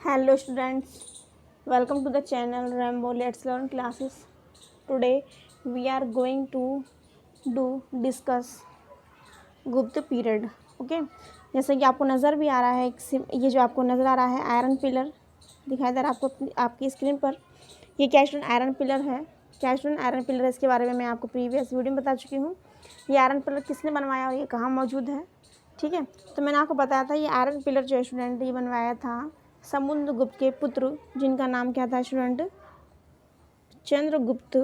Hello students, welcome to the channel Rambo Let's Learn Classes. Today we are going to discuss गुप्त period. Okay, जैसे कि आपको नज़र भी आ रहा है ये जो आपको नज़र आ रहा है आयरन पिलर दिखाई दे रहा है आपको आपकी स्क्रीन पर. ये क्या स्टूडेंट आयरन पिलर है. क्या स्टूडेंट आयरन पिलर है, इसके बारे में मैं आपको प्रीवियस वीडियो में बता चुकी हूँ. ये आयरन पिलर किसने बनवाया और ये कहाँ मौजूद है. ठीक है, तो मैंने आपको बताया था ये आयरन पिलर जो स्टूडेंट ये बनवाया था समुद्रगुप्त के पुत्र, जिनका नाम क्या था स्टूडेंट, चंद्रगुप्त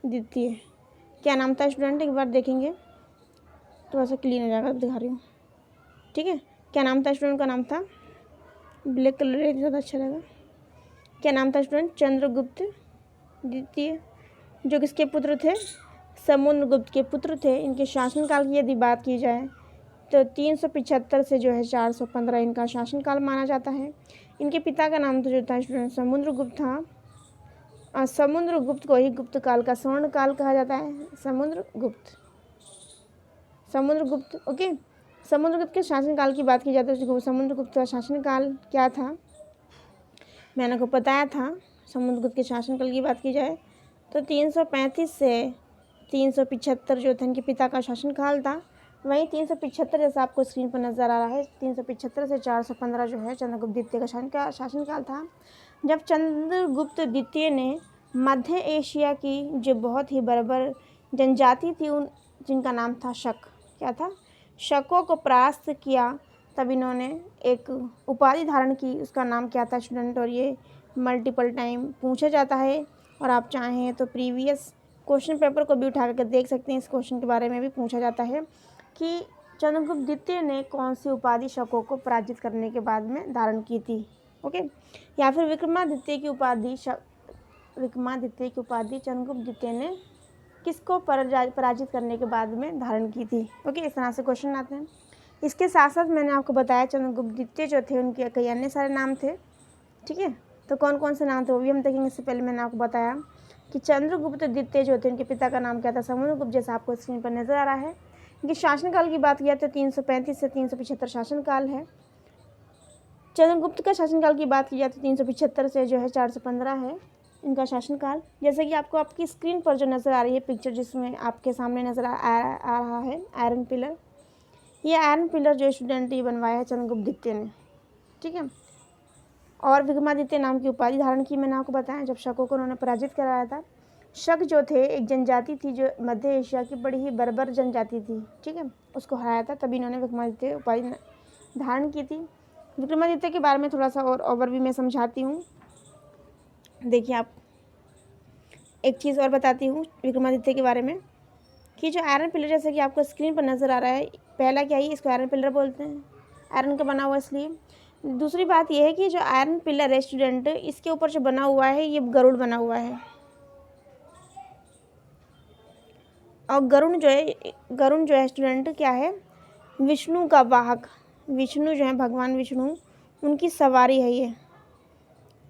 द्वितीय. क्या नाम था स्टूडेंट, एक बार देखेंगे थोड़ा सा क्लीन हो जाएगा, दिखा रही हूँ. ठीक है, क्या नाम था स्टूडेंट का नाम था, ब्लैक कलर ज़्यादा अच्छा रहेगा. क्या नाम था स्टूडेंट, चंद्रगुप्त द्वितीय, जो किसके पुत्र थे, समुद्रगुप्त के पुत्र थे. इनके शासनकाल की यदि बात की जाए तो 375 से जो है 415 इनका शासनकाल माना जाता है. इनके पिता का नाम तो जो था स्टूडेंट समुद्रगुप्त था. समुद्रगुप्त को ही गुप्त काल का स्वर्ण काल कहा जाता है. समुद्रगुप्त. ओके, समुद्रगुप्त के शासनकाल की बात की जाए तो समुद्रगुप्त का शासनकाल क्या था, मैंने आपको बताया था. समुद्रगुप्त के शासनकाल की बात की जाए तो 335 से 375 जो था इनके पिता का शासनकाल था. वहीं 375 जैसा आपको स्क्रीन पर नज़र आ रहा है, 375 से 415 जो है चंद्रगुप्त द्वितीय का शासनकाल था. जब चंद्रगुप्त द्वितीय ने मध्य एशिया की जो बहुत ही बर्बर जनजाति थी जिनका नाम था शक, क्या था, शकों को परास्त किया, तब इन्होंने एक उपाधि धारण की. उसका नाम क्या था स्टूडेंट, और ये मल्टीपल टाइम पूछा जाता है और आप चाहें तो प्रीवियस क्वेश्चन पेपर को भी उठा करके देख सकते हैं. इस क्वेश्चन के बारे में भी पूछा जाता है कि चंद्रगुप्त द्वितीय ने कौन सी उपाधि शकों को पराजित करने के बाद में धारण की थी. ओके, या फिर विक्रमादित्य की उपाधि चंद्रगुप्त द्वितीय ने किसको पराजित करने के बाद में धारण की थी. ओके, इस तरह से क्वेश्चन आते हैं. इसके साथ साथ मैंने आपको बताया चंद्रगुप्त द्वितीय जो थे उनके कई अन्य सारे नाम थे. ठीक है, तो कौन कौन से नाम थे वो भी हम देखेंगे. इससे पहले मैंने आपको बताया कि चंद्रगुप्त द्वितीय जो थे उनके पिता का नाम क्या था, समुद्रगुप्त, जैसा आपको स्क्रीन पर नजर आ रहा है. इनके शासनकाल की बात किया तो 335 से 375 शासनकाल है. चंद्रगुप्त का शासनकाल की बात की जाए तो 375 से जो है 415 है इनका शासनकाल. जैसे कि आपको आपकी स्क्रीन पर जो नज़र आ रही है पिक्चर, जिसमें आपके सामने नज़र आ रहा है आयरन पिलर. ये आयरन पिलर जो स्टूडेंट ये बनवाया है चंद्रगुप्त द्वितीय ने. ठीक है, और विक्रमादित्य नाम की उपाधि धारण की मैंने आपको बताया जब शकों को उन्होंने पराजित कराया था. शक जो थे एक जनजाति थी जो मध्य एशिया की बड़ी ही बर्बर जनजाति थी. ठीक है, उसको हराया था, तभी इन्होंने विक्रमादित्य उपाधि धारण की थी. विक्रमादित्य के बारे में थोड़ा सा और ओवरव्यू में समझाती हूँ. देखिए, आप एक चीज़ और बताती हूँ विक्रमादित्य के बारे में कि जो आयरन पिलर जैसे कि आपको स्क्रीन पर नज़र आ रहा है, पहला क्या ही इसको आयरन पिलर बोलते हैं, आयरन का बना हुआ इसलिए. दूसरी बात यह है कि जो आयरन पिलर है स्टूडेंट, इसके ऊपर जो बना हुआ है ये गरुड़ बना हुआ है. और गरुड़ जो है स्टूडेंट क्या है, विष्णु का वाहक. विष्णु जो है भगवान विष्णु, उनकी सवारी है ये.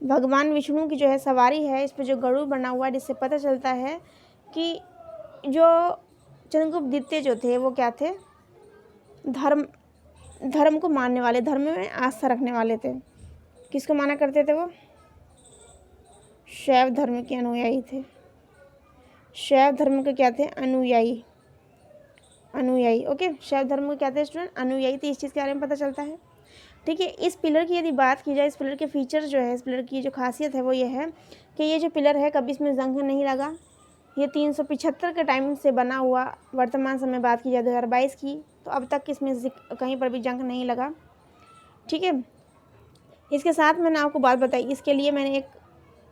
भगवान विष्णु की जो है सवारी है इस पर जो गरुड़ बना हुआ है, जिससे पता चलता है कि जो चंद्रगुप्त द्वितीय जो थे वो क्या थे, धर्म को मानने वाले, धर्म में आस्था रखने वाले थे. किसको माना करते थे वो, शैव धर्म के अनुयायी थे. शैव धर्म के क्या थे, अनुयायी. ओके, शैव धर्म के क्या थे स्टूडेंट, अनुयायी थे. इस चीज़ के बारे में पता चलता है. ठीक है, इस पिलर की यदि बात की जाए, इस पिलर के फीचर जो है, इस पिलर की जो खासियत है वो ये है कि ये जो पिलर है कभी इसमें जंग नहीं लगा. ये 375 के टाइम से बना हुआ, वर्तमान समय बात की जाए 2022 की, तो अब तक इसमें कहीं पर भी जंग नहीं लगा. ठीक है, इसके साथ मैंने आपको बात बताई, इसके लिए मैंने एक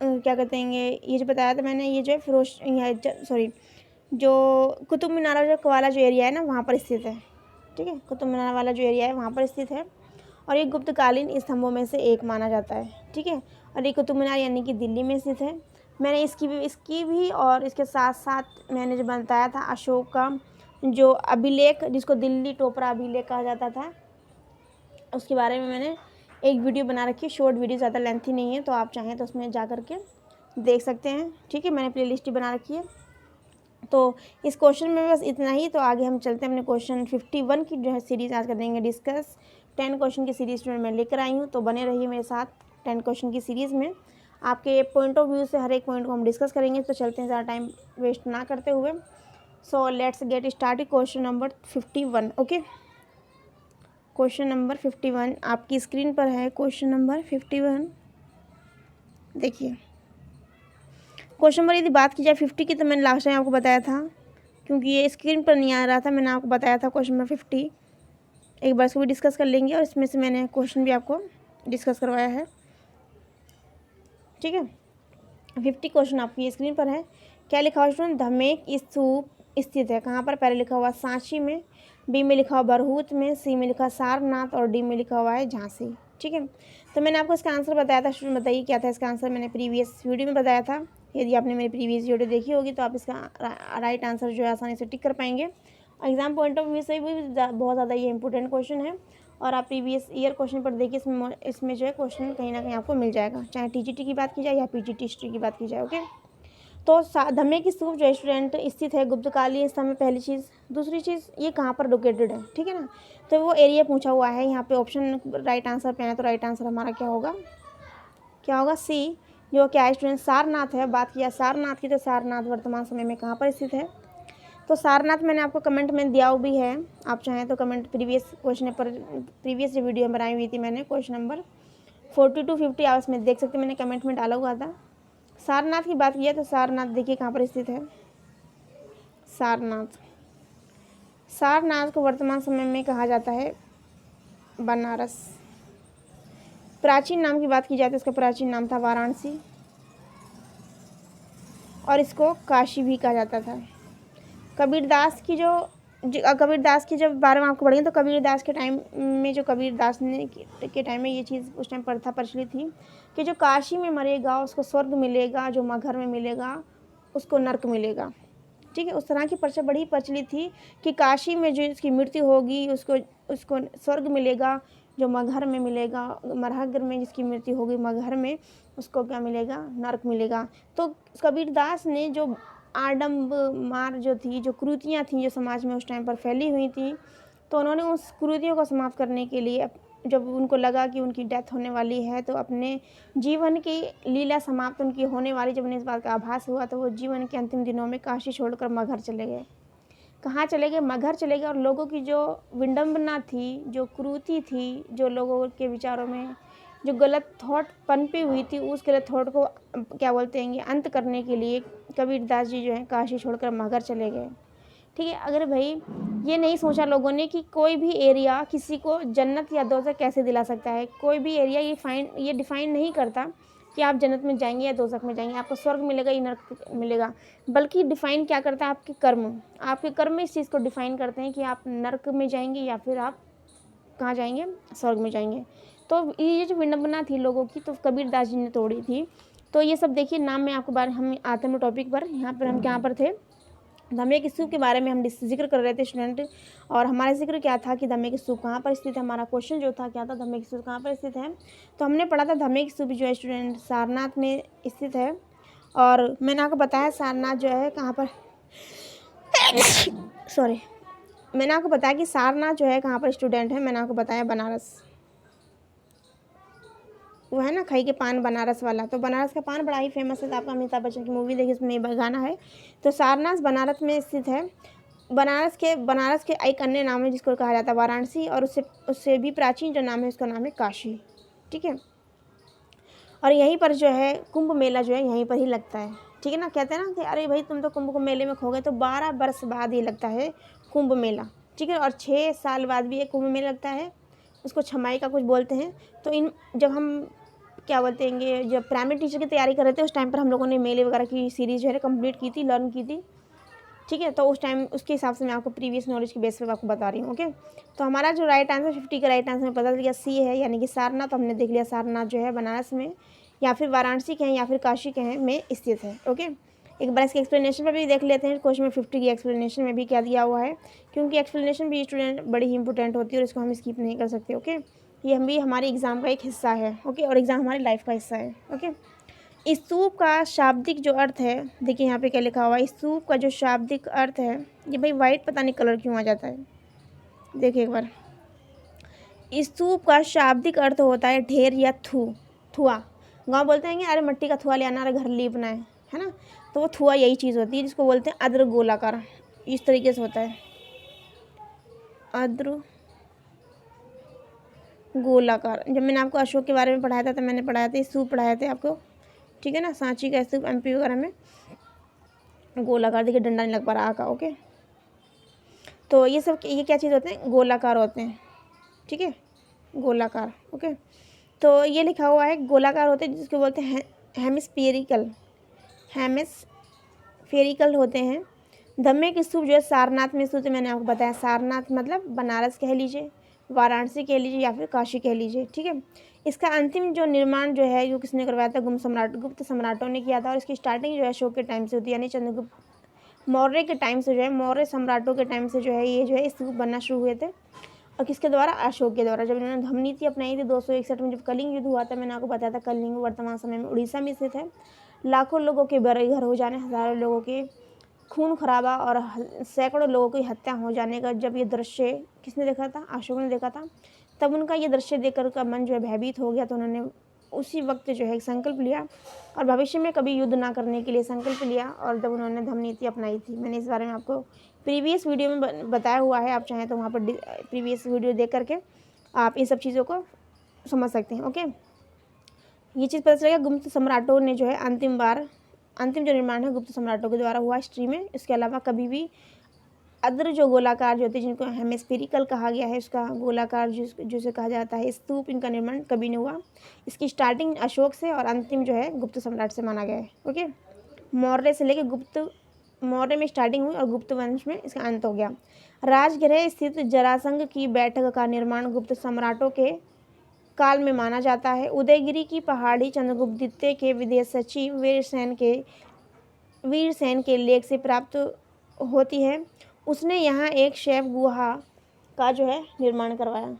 क्या कहते हैं ये जो बताया था मैंने, ये जो है जो कुतुब मीनार जो वाला जो एरिया है ना वहाँ पर स्थित है. ठीक है, कुतुब मीनार वाला जो एरिया है वहाँ पर स्थित है और ये गुप्तकालीन स्तंभों में से एक माना जाता है. ठीक है, और ये कुतुब मीनार यानी कि दिल्ली में स्थित है. मैंने इसकी भी और इसके साथ साथ मैंने जो बताया था अशोक का जो अभिलेख, जिसको दिल्ली टोपरा अभिलेख कहा जाता था, उसके बारे में मैंने एक वीडियो बना रखी है. शॉर्ट वीडियो, ज़्यादा लेंथी नहीं है, तो आप चाहें तो उसमें जा कर के देख सकते हैं. ठीक है, मैंने प्ले लिस्ट बना रखी है. तो इस क्वेश्चन में बस इतना ही। तो आगे हम चलते हैं अपने क्वेश्चन 51 की जो है सीरीज़ आज करेंगे डिस्कस। 10 क्वेश्चन की सीरीज़ स्टूडेंट मैं लेकर आई हूँ, तो बने रहिए मेरे साथ 10 क्वेश्चन की सीरीज़ में। आपके पॉइंट ऑफ व्यू से हर एक पॉइंट को हम डिस्कस करेंगे। तो चलते हैं, ज़्यादा टाइम वेस्ट ना करते हुए। So let's get start question number 51। Okay, question number 51 आपकी स्क्रीन पर है। क्वेश्चन नंबर 51 देखिए। क्वेश्चन नंबर यदि बात की जाए 50 की, तो मैंने लास्ट टाइम आपको बताया था, क्योंकि ये स्क्रीन पर नहीं आ रहा था, मैंने आपको बताया था क्वेश्चन नंबर 50। एक बार इसको भी डिस्कस कर लेंगे और इसमें से मैंने क्वेश्चन भी आपको डिस्कस करवाया है। ठीक है, 50 क्वेश्चन आपकी स्क्रीन पर है। क्या लिखा हुआ स्टूडेंट? धमेक स्तूप स्थित है कहाँ पर? पहले लिखा हुआ सांची में, बी में लिखा हुआ बरहूत में, सी में लिखा सारनाथ और डी में लिखा हुआ है झांसी। ठीक है, तो मैंने आपको इसका आंसर बताया था स्टूडेंट। बताइए क्या था इसका आंसर? मैंने प्रीवियस वीडियो में बताया था। यदि आपने मेरी प्रीवियस वीडियो देखी होगी तो आप इसका राइट आंसर जो है आसानी से टिक कर पाएंगे। एग्जाम पॉइंट ऑफ व्यू से भी बहुत ज़्यादा ये इंपॉर्टेंट क्वेश्चन है, और आप प्रीवियस ईयर क्वेश्चन पर देखिए, इसमें जो है क्वेश्चन कहीं ना कहीं आपको मिल जाएगा, चाहे टीजीटी की बात की जाए या पीजीटी हिस्ट्री की बात की जाए। ओके, तो धम्मे की स्तूप जो स्टूडेंट स्थित है गुप्तकालीन समय, पहली चीज़। दूसरी चीज़, ये कहाँ पर लोकेटेड है? ठीक है ना, तो वो एरिया पूछा हुआ है यहाँ पे। ऑप्शन राइट आंसर पे है, तो राइट आंसर हमारा क्या होगा? क्या होगा? सी, जो क्या है स्टूडेंट? सारनाथ है। बात किया सारनाथ की, तो सारनाथ वर्तमान समय में कहाँ पर स्थित है? तो सारनाथ मैंने आपको कमेंट में दिया भी है, आप चाहें तो कमेंट प्रीवियस क्वेश्चन पर, प्रीवियस जो वीडियो बनाई हुई थी मैंने क्वेश्चन नंबर 40 to 50 आप इसमें देख सकते हैं, मैंने कमेंट में डाला हुआ था। सारनाथ की बात की है तो सारनाथ देखिए कहाँ पर स्थित है। सारनाथ, सारनाथ को वर्तमान समय में कहा जाता है बनारस। प्राचीन नाम की बात की जाए तो इसका प्राचीन नाम था वाराणसी, और इसको काशी भी कहा जाता था। कबीरदास की कबीरदास की जब बारे में आपको पढ़ेंगे तो कबीरदास के टाइम में, जो कबीरदास ने के टाइम में ये चीज़ उस टाइम प्रथा प्रचलित थी कि जो काशी में मरेगा उसको स्वर्ग मिलेगा, जो मगहर में मिलेगा उसको नर्क मिलेगा। ठीक है, उस तरह की प्रथा बड़ी प्रचलित थी कि काशी में जो इसकी मृत्यु होगी उसको स्वर्ग मिलेगा, जो मगहर में मिलेगा, मरहगर में जिसकी मृत्यु होगी मगहर में, उसको क्या मिलेगा? नर्क मिलेगा। तो कबीरदास ने जो आडम्ब मार जो थी, जो कुरीतियाँ थी जो समाज में उस टाइम पर फैली हुई थी, तो उन्होंने उस कुरीतियों को समाप्त करने के लिए, जब उनको लगा कि उनकी डेथ होने वाली है, तो अपने जीवन की लीला समाप्त उनकी होने वाली, जब उन्हें इस बात का आभास हुआ, तो वो जीवन के अंतिम दिनों में काशी छोड़कर मगहर चले गए। कहाँ चले गए? मगहर चले गए। और लोगों की जो विडम्बना थी, जो क्रूरती थी, जो लोगों के विचारों में जो गलत थॉट पनपी हुई थी, उस गलत थॉट को क्या बोलते हैं अंत करने के लिए कबीरदास जी जो है काशी छोड़कर मगहर चले गए। ठीक है, अगर भाई ये नहीं सोचा लोगों ने कि कोई भी एरिया किसी को जन्नत या दोज़ख कैसे दिला सकता है। कोई भी एरिया ये डिफ़ाइन नहीं करता कि आप जन्नत में जाएंगे या दोज़ख में जाएंगे, आपको स्वर्ग मिलेगा या नर्क मिलेगा, बल्कि डिफ़ाइन क्या करता है? आपके कर्म। आपके कर्म इस चीज़ को डिफ़ाइन करते हैं कि आप नर्क में जाएंगे या फिर आप कहाँ जाएंगे? स्वर्ग में जाएंगे। तो ये जो विडम्बना थी लोगों की, तो कबीरदास जी ने तोड़ी थी। तो ये सब देखिए, नाम में आपको बारे हम आते हैं टॉपिक पर। यहाँ पर हम कहाँ पर थे? धम्मे की स्तूप के बारे में हम जिक्र कर रहे थे स्टूडेंट, और हमारा जिक्र क्या था कि धम्मे की स्तूप कहाँ पर स्थित है। हमारा क्वेश्चन जो था क्या था? धम्मे की स्तूप कहाँ पर स्थित है। तो हमने पढ़ा था धम्मे की स्तूप जो है स्टूडेंट सारनाथ में स्थित है, और मैंने आपको बताया सारनाथ जो है कहाँ पर सॉरी, मैंने आपको बताया कि सारनाथ जो है कहाँ पर स्टूडेंट है। मैंने आपको बताया बनारस, वो है ना खई के पान बनारस वाला। तो बनारस का पान बड़ा ही फेमस है, तो आपका अमिताभ बच्चन की मूवी देखिए, उसमें गाना है। तो सारनाथ बनारस में स्थित है। बनारस के एक अन्य नाम है जिसको कहा जाता है वाराणसी, और उससे भी प्राचीन जो नाम है उसका नाम है काशी। ठीक है, और यहीं पर जो है कुंभ मेला जो है यहीं पर ही लगता है। ठीक है ना, कहते हैं ना कि अरे भाई तुम तो कुंभ को मेले में खो गए, तो 12 वर्ष बाद ये लगता है कुंभ मेला। ठीक है, और 6 साल बाद भी एक कुंभ मेला लगता है, उसको छमाई का कुछ बोलते हैं। तो जब हम क्या बोलते हैं, जब प्राइमरी टीचर की तैयारी कर रहे थे उस टाइम पर हम लोगों ने मेले वगैरह की सीरीज़ जो है कंप्लीट की थी, लर्न की थी। ठीक है, तो उस टाइम उसके हिसाब से मैं आपको प्रीवियस नॉलेज के बेस पे आपको बता रही हूँ। ओके, तो हमारा जो राइट आंसर 50 का राइट आंसर में पता चल गया सी है, यानी कि सारनाथ। हमने देख लिया सारनाथ जो है बनारस में या फिर वाराणसी के हैं या फिर काशी के हैं में स्थित है। ओके, एक बार इसके एक्सप्लेनेशन पर भी देख लेते हैं। क्वेश्चन में 50 की एक्सप्लेनेशन में भी क्या दिया हुआ है, क्योंकि एक्सप्लेनेशन भी स्टूडेंट बड़ी ही इंपॉर्टेंट होती है और इसको हम स्किप नहीं कर सकते। ओके, ये हम भी हमारे एग्ज़ाम का एक हिस्सा है। ओके, और एग्ज़ाम हमारी लाइफ का हिस्सा है। ओके, स्तूप का शाब्दिक जो अर्थ है, देखिए यहाँ पे क्या लिखा हुआ है, स्तूप का जो शाब्दिक अर्थ है, ये भाई वाइट पता नहीं कलर क्यों आ जाता है, देखिए एक बार। स्तूप का शाब्दिक अर्थ होता है ढेर या थुआ। गांव बोलते हैं कि अरे मिट्टी का थुआ ले आना, अरे घर लीपना है ना, तो वो थुआ यही चीज़ होती है जिसको बोलते हैं अद्र गोलाकार, इस तरीके से होता है अद्र गोलाकार। जब मैंने आपको अशोक के बारे में पढ़ाया था तो मैंने पढ़ाया था स्तूप पढ़ाया थे आपको, ठीक है ना, सांची का स्तूप एमपी वगैरह में गोलाकार, देखिए डंडा नहीं लग पा रहा का, ओके। तो ये सब ये क्या चीज़ होते हैं, गोलाकार होते हैं, ठीक है, गोलाकार, ओके। तो ये लिखा हुआ है गोलाकार होते हैं जिसको बोलते हैं हेमिस्फेरिकल, हेमिस्फेरिकल होते हैं। धम्मे की स्तूप जो है सारनाथ में स्थित है, मैंने आपको बताया सारनाथ मतलब बनारस कह लीजिए, वाराणसी कह लीजिए या फिर काशी कह लीजिए, ठीक है। इसका अंतिम जो निर्माण जो है वो किसने करवाया था, गुप्त सम्राटों ने किया था, और इसकी स्टार्टिंग जो है अशोक के टाइम से होती है, यानी चंद्रगुप्त मौर्य के टाइम से जो है, मौर्य सम्राटों के टाइम से जो है ये जो है स्तूप बनना शुरू हुए थे। और किसके द्वारा, अशोक के द्वारा। जब इन्होंने धम्म नीति अपनाई थी 261 में, जब कलिंग युद्ध हुआ था, मैंने आपको बताया था कलिंग वर्तमान समय में उड़ीसा में स्थित है। लाखों लोगों के बेघर हो जाने, हज़ारों लोगों के खून खराबा और सैकड़ों लोगों की हत्या हो जाने का जब ये दृश्य किसने देखा था, अशोक ने देखा था, तब उनका ये दृश्य देखकर का मन जो है भयभीत हो गया। तो उन्होंने उसी वक्त जो है एक संकल्प लिया और भविष्य में कभी युद्ध ना करने के लिए संकल्प लिया, और जब उन्होंने धम्म नीति अपनाई थी, मैंने इस बारे में आपको प्रीवियस वीडियो में बताया हुआ है, आप चाहें तो वहाँ पर प्रीवियस वीडियो देख करके आप इन सब चीज़ों को समझ सकते हैं, ओके। ये चीज़ पता चलेगा गुप्त सम्राटों ने जो है अंतिम जो निर्माण है गुप्त सम्राटों के द्वारा हुआ हिस्ट्री में। इसके अलावा कभी भी अद्र जो गोलाकार जो होते हैं जिनको हेमिस्फेरिकल कहा गया है, उसका गोलाकार जिसे कहा जाता है स्तूप, इनका निर्माण कभी नहीं हुआ। इसकी स्टार्टिंग अशोक से और अंतिम जो है गुप्त सम्राट से माना गया है, ओके। मौर्य से लेकर गुप्त, मौर्य में स्टार्टिंग हुई और गुप्त वंश में इसका अंत हो गया। राजगृह स्थित जरासंध की बैठक का निर्माण गुप्त सम्राटों के काल में माना जाता है। उदयगिरी की पहाड़ी चंद्रगुप्त द्वितीय के विदेश सचिव वीरसेन के लेख से प्राप्त होती है। उसने यहाँ एक शैव गुहा का जो है निर्माण करवाया।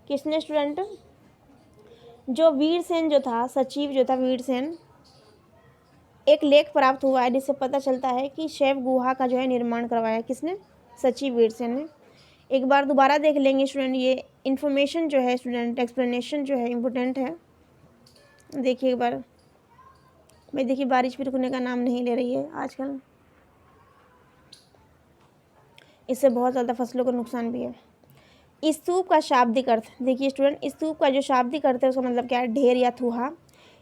किसने स्टूडेंट, जो वीरसेन जो था, सचिव जो था वीरसेन, एक लेख प्राप्त हुआ है जिससे पता चलता है कि शैव गुहा का जो है निर्माण करवाया किसने, सचिव वीरसेन ने। एक बार दोबारा देख लेंगे स्टूडेंट, ये इन्फॉर्मेशन जो है स्टूडेंट, एक्सप्लेनेशन जो है इम्पोर्टेंट है। देखिए एक बार भाई, देखिए बारिश भी रुकने का नाम नहीं ले रही है आजकल, इससे बहुत ज़्यादा फसलों को नुकसान भी है। स्तूप का शाब्दिक अर्थ, देखिए स्टूडेंट, स्तूप का जो शाब्दिक अर्थ है उसका मतलब क्या है, ढेर या थूहा।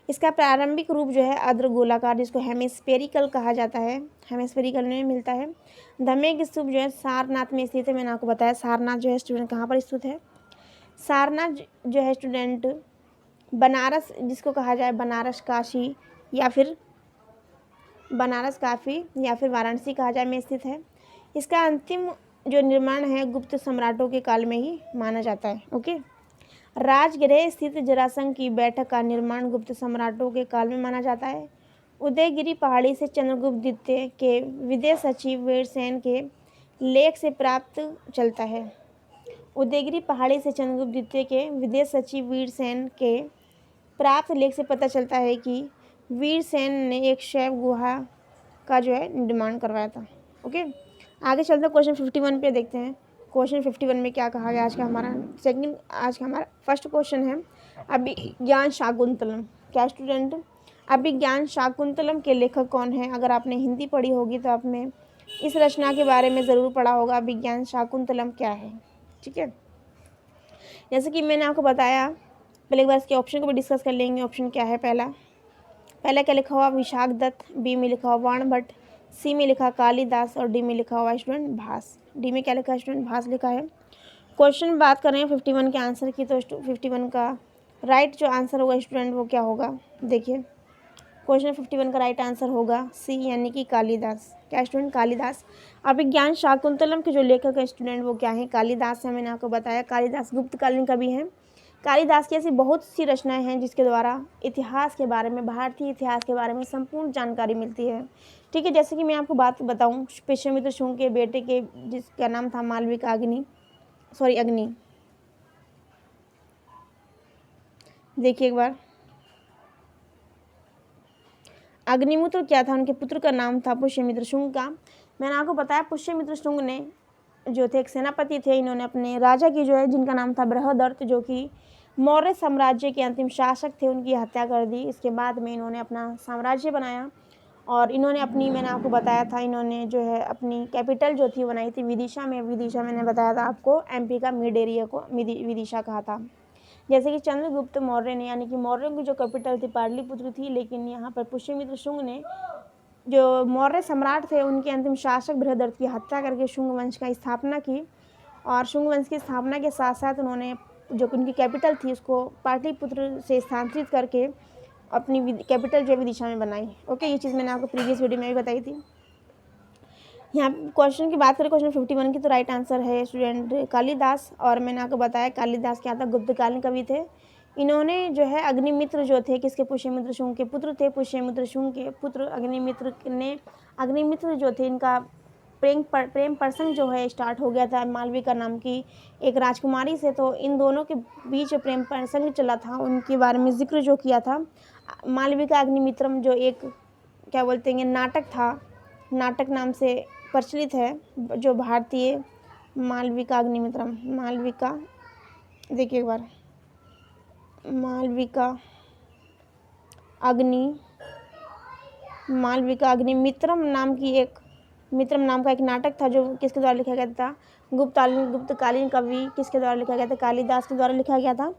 इसका प्रारंभिक रूप जो है अर्ध गोलाकार, जिसको हेमिस्फेरिकल कहा जाता है, हेमिस्फेरिकल में मिलता है। धम्मे स्तूप जो है सारनाथ में स्थित है, मैंने आपको बताया सारनाथ जो है स्टूडेंट कहाँ पर स्थित है, सारनाथ जो है स्टूडेंट बनारस, जिसको कहा जाए बनारस काशी या फिर वाराणसी कहा जाए में स्थित है। इसका अंतिम जो निर्माण है गुप्त सम्राटों के काल में ही माना जाता है, ओके। राजगृह स्थित जरासंध की बैठक का निर्माण गुप्त सम्राटों के काल में माना जाता है। उदयगिरी पहाड़ी से चंद्रगुप्त द्वितीय के विदेश सचिव वीरसेन के लेख से प्राप्त चलता है। उदयगिरी पहाड़ी से चंद्रगुप्त द्वितीय के विदेश सचिव वीरसेन के प्राप्त लेख से पता चलता है कि वीरसेन ने एक शैव गुहा का जो है निर्माण करवाया था, ओके। आगे चलते हैं क्वेश्चन 51 पे, देखते हैं क्वेश्चन 51 में क्या कहा गया। आज का हमारा फर्स्ट क्वेश्चन है अभिज्ञान शाकुंतलम। क्या स्टूडेंट, अभिज्ञान शाकुंतलम के लेखक कौन है। अगर आपने हिंदी पढ़ी होगी तो आपने इस रचना के बारे में ज़रूर पढ़ा होगा, अभिज्ञान शाकुंतलम क्या है, ठीक है। जैसे कि मैंने आपको बताया, पहले एक बार इसके ऑप्शन को भी डिस्कस कर लेंगे। ऑप्शन क्या है, पहला क्या लिखा हुआ, विशाख दत्त, बी में लिखा हुआ वाण भट्ट, सी में लिखा कालिदास और डी में लिखा हुआ स्टूडेंट भास। डी में क्या लिखा है स्टूडेंट, भास लिखा है। क्वेश्चन बात कर रहे हैं 51 के आंसर की, तो 51 का राइट जो आंसर होगा स्टूडेंट वो क्या होगा, देखिए क्वेश्चन 51 का राइट आंसर होगा सी, यानी कि कालिदास। क्या स्टूडेंट, कालिदास। अभिज्ञान शाकुंतलम के जो लेखक है स्टूडेंट वो क्या है, कालिदास है। मैंने आपको बताया कालिदास गुप्तकालीन कवि हैं। कालिदास की ऐसी बहुत सी रचनाएं हैं जिसके द्वारा इतिहास के बारे में, भारतीय इतिहास के बारे में संपूर्ण जानकारी मिलती है, ठीक है। जैसे कि मैं आपको बात बताऊं, पुष्यमित्र शुंग के बेटे के जिसका नाम था मालविक अग्नि, देखिए एक बार, अग्निमित्र क्या था, उनके पुत्र का नाम था पुष्यमित्र शुंग का। मैंने आपको बताया पुष्यमित्र शुंग ने जो थे एक सेनापति थे, इन्होंने अपने राजा की जो है जिनका नाम था बृहदर्थ, जो कि मौर्य साम्राज्य के अंतिम शासक थे, उनकी हत्या कर दी। इसके बाद में इन्होंने अपना साम्राज्य बनाया और इन्होंने अपनी, मैंने आपको बताया था, इन्होंने जो है अपनी कैपिटल जो थी बनाई थी विदिशा में। विदिशा मैंने बताया था आपको एमपी का मिड एरिया को विदिशा कहा था। जैसे कि चंद्रगुप्त मौर्य ने, यानी कि मौर्यों की जो कैपिटल थी पाटलिपुत्र थी, लेकिन यहाँ पर पुष्यमित्र शुंग ने जो मौर्य सम्राट थे उनके अंतिम शासक बृहदर्थ की हत्या करके शुंग वंश का स्थापना की। और शुंग वंश की स्थापना के साथ साथ उन्होंने जो उनकी कैपिटल थी उसको पाटलिपुत्र से स्थानांतरित करके अपनी कैपिटल जो विदिशा में बनाई। ओके, ये चीज़ मैंने आपको प्रीवियस वीडियो में भी बताई थी। यहाँ क्वेश्चन की बात करें, क्वेश्चन 51 की, तो राइट आंसर है स्टूडेंट कालिदास। और मैंने आपको बताया कालिदास क्या था, गुप्तकालीन कवि थे। इन्होंने जो है अग्निमित्र जो थे किसके, पुष्यमित्र शुंग के पुत्र थे। पुष्यमित्र शुंग के पुत्र अग्निमित्र जो थे, इनका प्रेम प्रसंग जो है स्टार्ट हो गया था मालविका नाम की एक राजकुमारी से। तो इन दोनों के बीच प्रेम प्रसंग चला था, उनके बारे में जिक्र जो किया था मालविका अग्निमित्रम, जो एक क्या बोलते हैं नाटक था, नाटक नाम से प्रचलित है, जो भारतीय मालविका अग्निमित्रम, मालविका, देखिए एक बार, मालविका अग्निमित्रम नाम की एक, मित्रम नाम का एक नाटक था जो किसके द्वारा लिखा गया था, गुप्तकालीन कवि किसके द्वारा लिखा गया था, कालिदास के द्वारा लिखा गया था।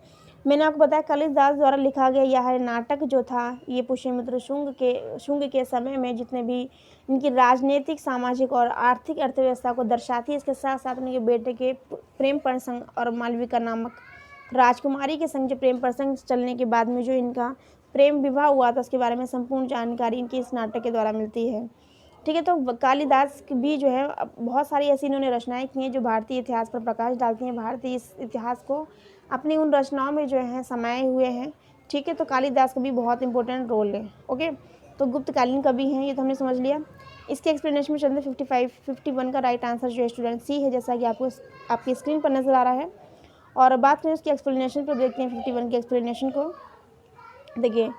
मैंने आपको बताया कालिदास द्वारा लिखा गया यह नाटक जो था, ये पुष्यमित्र शुंग के समय में जितने भी इनकी राजनीतिक, सामाजिक और आर्थिक अर्थव्यवस्था को दर्शाती है। इसके साथ साथ उनके बेटे के प्रेम प्रसंग और मालविका नामक राजकुमारी के संग जो प्रेम प्रसंग चलने के बाद में जो इनका प्रेम विवाह हुआ था उसके बारे में संपूर्ण जानकारी इनकी इस नाटक के द्वारा मिलती है। ठीक है, तो कालिदास भी जो है बहुत सारी ऐसी इन्होंने रचनाएं की हैं जो भारतीय इतिहास पर प्रकाश डालती हैं, भारतीय इस इतिहास को अपनी उन रचनाओं में जो है समाये हुए हैं। ठीक है, तो कालिदास का भी बहुत इंपॉर्टेंट रोल है। ओके, तो गुप्तकालीन कवि हैं, ये तो हमने समझ लिया। इसके एक्सप्लेनेशन में चलते 51 का राइट आंसर जो है स्टूडेंट सी है, जैसा कि आपको आपकी स्क्रीन पर नजर आ रहा है। और बात करें उसकी एक्सप्लेनेशन पर, देखते हैं 51 की एक्सप्लेनेशन को। देखिए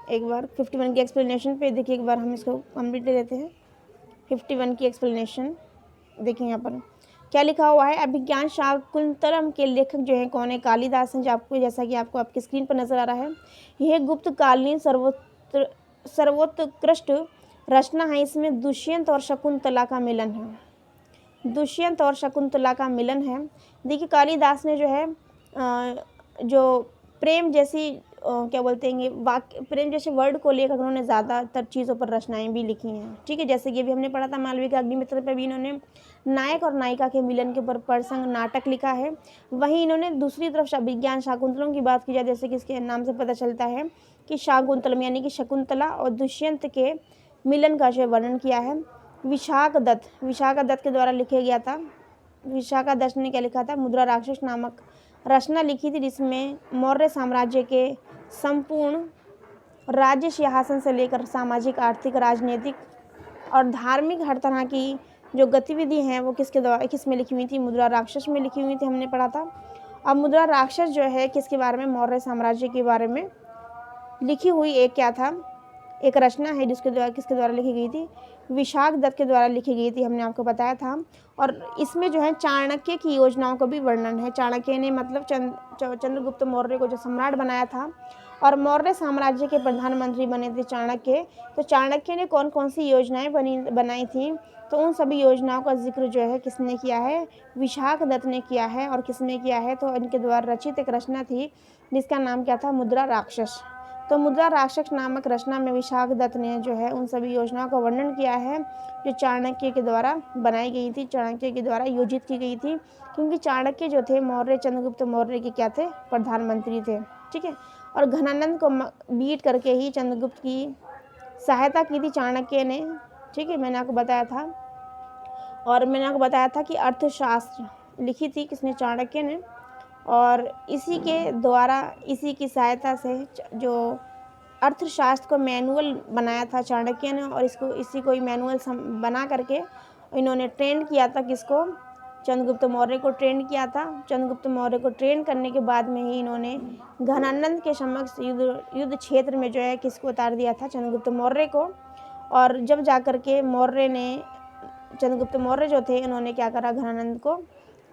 एक बार 51 की एक्सप्लेनेशन पे देखिए, एक बार हम इसको कंप्लीट ले लेते हैं। 51 की एक्सप्लेनेशन देखिए, यहाँ पर क्या लिखा हुआ है। अभिज्ञान शाकुंतलम के लेखक जो हैं कौन है, कालिदास हैं, जो आपको जैसा कि आपको आपकी स्क्रीन पर नजर आ रहा है। यह गुप्तकालीन सर्वोत्कृष्ट रचना है। इसमें दुष्यंत और शकुंतला का मिलन है, दुष्यंत और शकुंतला का मिलन है। देखिए कालिदास ने जो है जो प्रेम जैसी क्या बोलते हैं वाक्य, प्रेम जैसे वर्ड को लेकर उन्होंने ज़्यादातर चीज़ों पर रचनाएं भी लिखी हैं। ठीक है, जैसे कि अभी हमने पढ़ा था मालविका अग्निमित्र पर भी इन्होंने नायक और नायिका के मिलन के ऊपर प्रसंग नाटक लिखा है। वहीं इन्होंने दूसरी तरफ विज्ञान शाकुंतलम की बात की जाए, जैसे कि इसके नाम से पता चलता है कि शाकुंतलम यानी कि शकुंतला और दुष्यंत के मिलन का जो वर्णन किया है विशाख दत्त के द्वारा लिखा गया था। विशाखा दत्त ने क्या लिखा था, मुद्रा राक्षस नामक रचना लिखी थी, जिसमें मौर्य साम्राज्य के संपूर्ण राज्य सिंहासन से लेकर सामाजिक, आर्थिक, राजनीतिक और धार्मिक हर तरह की जो गतिविधि हैं वो किसमें लिखी हुई थी, मुद्रा राक्षस में लिखी हुई थी, हमने पढ़ा था। अब मुद्रा राक्षस जो है किसके बारे में, मौर्य साम्राज्य के बारे में लिखी हुई एक क्या था, एक रचना है जिसके द्वारा किसके द्वारा लिखी गई थी, विशाख दत्त के द्वारा लिखी गई थी, हमने आपको बताया था। और इसमें जो है चाणक्य की योजनाओं का भी वर्णन है। चाणक्य ने मतलब चंद्रगुप्त मौर्य को जो सम्राट बनाया था और मौर्य साम्राज्य के प्रधानमंत्री बने थे चाणक्य। तो चाणक्य ने कौन कौन सी योजनाएं बनाई थी, तो उन सभी योजनाओं का जिक्र जो है किसने किया है, विशाख दत्त ने किया है। और किसने किया है, तो इनके द्वारा रचित एक रचना थी जिसका नाम क्या था, मुद्रा राक्षस। तो मुद्रा राक्षस नामक रचना में विशाख दत्त ने जो है उन सभी योजनाओं का वर्णन किया है जो चाणक्य के द्वारा बनाई गई थी, चाणक्य के द्वारा योजित की गई थी, क्योंकि चाणक्य जो थे मौर्य, चंद्रगुप्त मौर्य के क्या थे, प्रधानमंत्री थे। ठीक है, और घनानंद को बीट करके ही चंद्रगुप्त की सहायता की थी चाणक्य ने। ठीक है, मैंने आपको बताया था। और मैंने आपको बताया था कि अर्थशास्त्र लिखी थी किसने, चाणक्य ने। और इसी के द्वारा, इसी की सहायता से जो अर्थशास्त्र को मैनुअल बनाया था चाणक्य ने, और इसी को मैनुअल बना करके इन्होंने ट्रेंड किया था किसको, चंद्रगुप्त मौर्य को ट्रेन किया था। चंद्रगुप्त मौर्य को ट्रेन करने के बाद में ही इन्होंने घनानंद के समक्ष युद्ध क्षेत्र में जो है किसको उतार दिया था, चंद्रगुप्त मौर्य को। और जब जाकर के चंद्रगुप्त मौर्य जो थे इन्होंने क्या करा, घनानंद को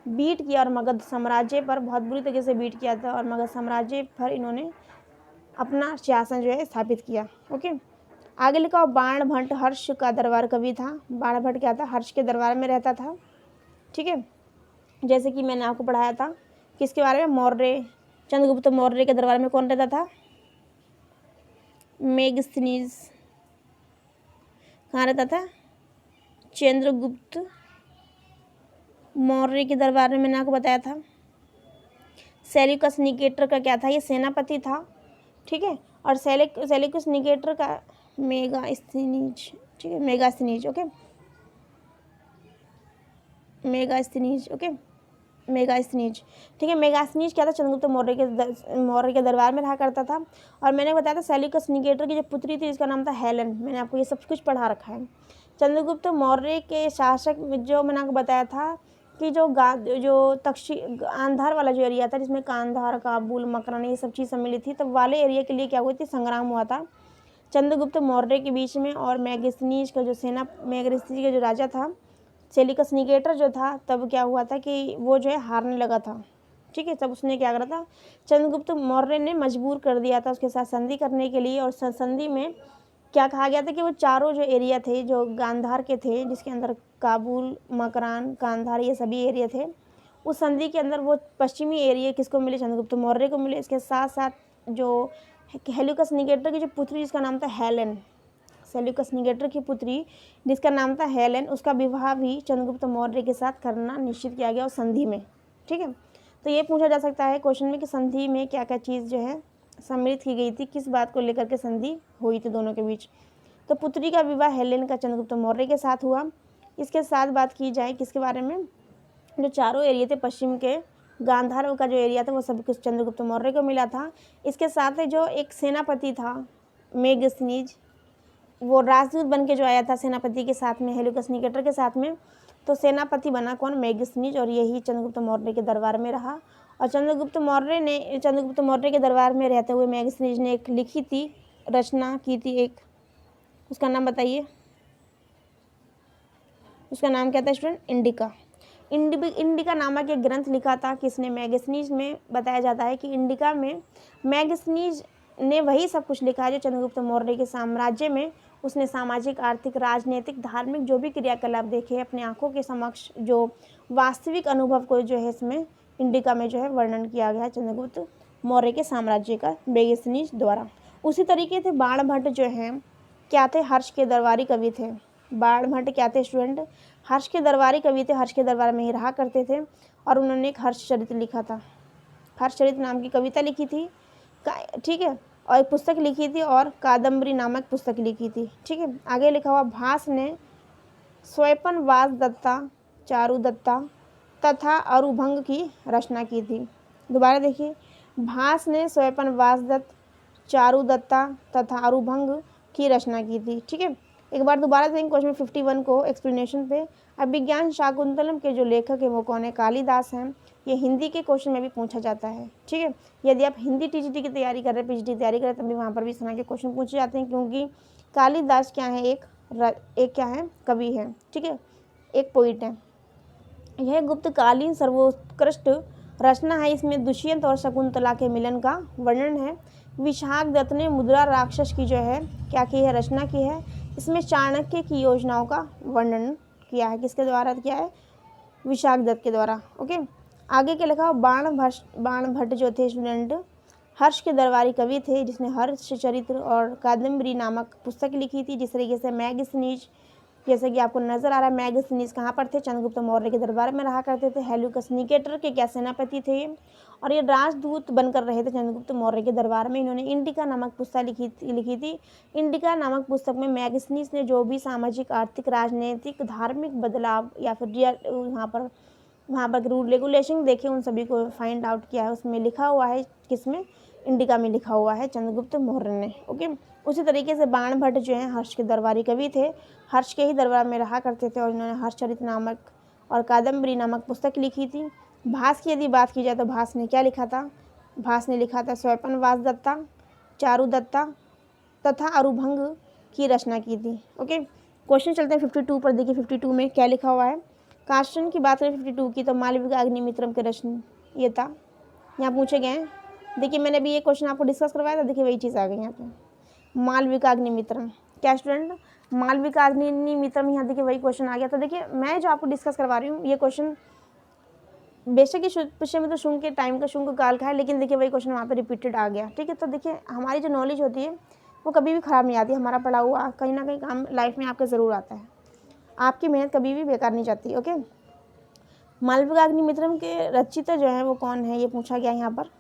बीट किया और मगध साम्राज्य पर बहुत बुरी तरीके से बीट किया था और मगध साम्राज्य पर इन्होंने अपना शासन जो है स्थापित किया। ओके, आगे लिखा हो बाणभट्ट हर्ष का दरबार कवि था। बाणभट्ट क्या था, हर्ष के दरबार में रहता था। ठीक है, जैसे कि मैंने आपको पढ़ाया था किसके बारे में, मौर्य, चंद्रगुप्त मौर्य के दरबार में कौन रहता था, मेगस्थनीज। कहाँ रहता था, चंद्रगुप्त मौर्य के दरबार में मैंने आपको बताया था। सेल्यूकस निकेटर का क्या था, ये सेनापति था। ठीक है, और सेल्यूकस निकेटर का मेगास्थनीज। ठीक है, मेगास्थनीज। ओके, मेगास्थनीज। ओके, मेगास्थनीज। ठीक है, मेगास्थनीज क्या था, चंद्रगुप्त मौर्य के दरबार में रहा करता था। और मैंने बताया था सेल्यूकस निकेटर की जो पुत्री थी इसका नाम था हेलेन। मैंने आपको ये सब कुछ पढ़ा रखा है। चंद्रगुप्त मौर्य के शासक जो मैंने आपको बताया था कि जो गांधार वाला जो एरिया था जिसमें कांधार, काबुल, मकरान ये सब चीज़ सम्मिलित थी, तब वाले एरिया के लिए क्या हुई थी, संग्राम हुआ था चंद्रगुप्त मौर्य के बीच में और मेगस्थनीज का जो राजा था, सेल्यूकस निकेटर जो था, तब क्या हुआ था कि वो जो है हारने लगा था। ठीक है, तब उसने क्या करा था, चंद्रगुप्त मौर्य ने मजबूर कर दिया था उसके साथ संधि करने के लिए। और संधि में क्या कहा गया था कि वो चारों जो एरिया थे जो गांधार के थे, जिसके अंदर काबुल, मकरान, कांधार ये सभी एरिया थे, उस संधि के अंदर वो पश्चिमी एरिया किसको मिले, चंद्रगुप्त मौर्य को मिले। इसके साथ साथ जो सेल्यूकस निकेटर की जो पुत्री जिसका नाम था हेलेन, सेल्यूकस निकेटर की पुत्री जिसका नाम था हेलेन, उसका विवाह भी चंद्रगुप्त मौर्य के साथ करना निश्चित किया गया उस संधि में। ठीक है, तो ये पूछा जा सकता है क्वेश्चन में कि संधि में क्या क्या चीज़ जो है सम्मिलित की गई थी, किस बात को लेकर के संधि हुई थी दोनों के बीच। तो पुत्री का विवाह हेलेन का चंद्रगुप्त मौर्य के साथ हुआ। इसके साथ बात की जाए किसके बारे में, जो चारों एरिया थे पश्चिम के, गांधार का जो एरिया था वो सब कुछ चंद्रगुप्त मौर्य को मिला था। इसके साथ जो एक सेनापति था मेगस्थनीज, वो राजदूत बन के जो आया था सेनापति के साथ में, सेल्यूकस निकेटर के साथ में, तो सेनापति बना कौन, मेगस्थनीज। और यही चंद्रगुप्त मौर्य के दरबार में रहा। और चंद्रगुप्त मौर्य के दरबार में रहते हुए मेगस्थनीज ने एक रचना की थी एक, उसका नाम बताइए, उसका नाम क्या था स्टूडेंट, इंडिका नामक एक ग्रंथ लिखा था किसने, मेगस्थनीज में। बताया जाता है कि इंडिका में मेगस्थनीज ने वही सब कुछ लिखा है जो चंद्रगुप्त मौर्य के साम्राज्य में उसने सामाजिक, आर्थिक, राजनीतिक, धार्मिक जो भी क्रियाकलाप देखे अपने आंखों के समक्ष, जो वास्तविक अनुभव को जो है इसमें इंडिका में जो है वर्णन किया गया है चंद्रगुप्त मौर्य के साम्राज्य का मेगस्थनीज द्वारा। उसी तरीके से बाणभट्ट जो हैं क्या थे, हर्ष के दरबारी कवि थे। बाणभट्ट क्या थे स्टूडेंट, हर्ष के दरबारी कवि थे, हर्ष के दरबार में ही रहा करते थे। और उन्होंने एक हर्षचरित्र लिखा था, हर्षचरित्र नाम की कविता लिखी थी। ठीक है, और एक पुस्तक लिखी थी और कादम्बरी नामक पुस्तक लिखी थी। ठीक है, आगे लिखा हुआ भास ने स्वयंपन वास दत्ता, चारु दत्ता तथा अरुभंग की रचना की थी। दोबारा देखिए, भास ने स्वयंपन वास दत्त, चारु दत्ता तथा अरुभंग की रचना की थी। ठीक है, एक बार दोबारा देखेंगे क्वेश्चन 51 को एक्सप्लेनेशन पे। अभिज्ञान शाकुंतलम के जो लेखक है वो कौन है, कालिदास हैं। ये हिंदी के क्वेश्चन में भी पूछा जाता है। ठीक है, यदि आप हिंदी टीजीटी की तैयारी कर रहे हैं, पीजीटी की तैयारी कर रहे हैं, तभी वहाँ पर भी इस तरह के क्वेश्चन पूछे जाते हैं, क्योंकि कालिदास क्या है, एक क्या है, कवि है। ठीक है, एक पोइट है। यह गुप्तकालीन सर्वोत्कृष्ट रचना है। इसमें दुष्यंत और शकुंतला के मिलन का वर्णन है। विशाख दत्त ने मुद्रा राक्षस की जो है क्या की है, रचना की है। इसमें चाणक्य की योजनाओं का वर्णन किया है, किसके द्वारा किया है, विशाख दत्त के द्वारा। ओके, आगे के लिखा बाणभट्ट जो थे स्टूडेंट हर्ष के दरबारी कवि थे, जिसने हर्षचरित्र और कादम्बरी नामक पुस्तक लिखी थी। जिस तरीके से मेगस्थनीज, जैसे कि आपको नजर आ रहा है, मेगस्थनीज कहाँ पर थे, चंद्रगुप्त मौर्य के दरबार में रहा करते थे। सेल्यूकस निकेटर के क्या सेनापति थे और ये राजदूत बनकर रहे थे चंद्रगुप्त मौर्य के दरबार में। इन्होंने इंडिका नामक पुस्तक लिखी थी। इंडिका नामक पुस्तक में मेगस्थनीज ने जो भी सामाजिक, आर्थिक, राजनीतिक, धार्मिक बदलाव या फिर वहाँ पर रूल रेगुलेशन देखे, उन सभी को फाइंड आउट किया है। उसमें लिखा हुआ है, किसमें, इंडिका में लिखा हुआ है चंद्रगुप्त मौर्य ने। ओके, उसी तरीके से बाणभट्ट जो है हर्ष के दरबारी कवि थे, हर्ष के ही दरबार में रहा करते थे और इन्होंने हर्षचरित्र नामक और कादम्बरी नामक पुस्तक लिखी थी। भास की यदि बात की जाए तो भास ने क्या लिखा था? भास ने लिखा था स्वपनवास दत्ता, चारु दत्ता तथा अरुभंग की रचना की थी। ओके, क्वेश्चन चलते हैं 52 पर। देखिए 52 में क्या लिखा हुआ है। कांस्टेंट की बात करें 52 की तो मालविका अग्निमित्रम के रचना ये था, यहाँ पूछे गए हैं। देखिए मैंने भी ये क्वेश्चन आपको डिस्कस करवाया था, देखिए वही चीज़ आ गई यहाँ पे। मालविका अग्निमित्रम क्या स्टूडेंट? मालविका अग्निमित्रम, यहाँ देखिए वही क्वेश्चन आ गया था। देखिए मैं जो आपको डिस्कस करवा रही हूँ ये क्वेश्चन बेशक ये विषय में तो शुंग के टाइम का शुंग काल का है, लेकिन देखिए वही क्वेश्चन वहाँ पे रिपीटेड आ गया। ठीक है, तो देखिए हमारी जो नॉलेज होती है वो कभी भी ख़राब नहीं आती। हमारा पढ़ा हुआ कहीं ना कहीं काम लाइफ में आपके ज़रूर आता है। आपकी मेहनत कभी भी बेकार नहीं जाती। ओके, मालविका अग्निमित्रम के रचिता जो है वो कौन है, ये पूछा गया यहाँ पर।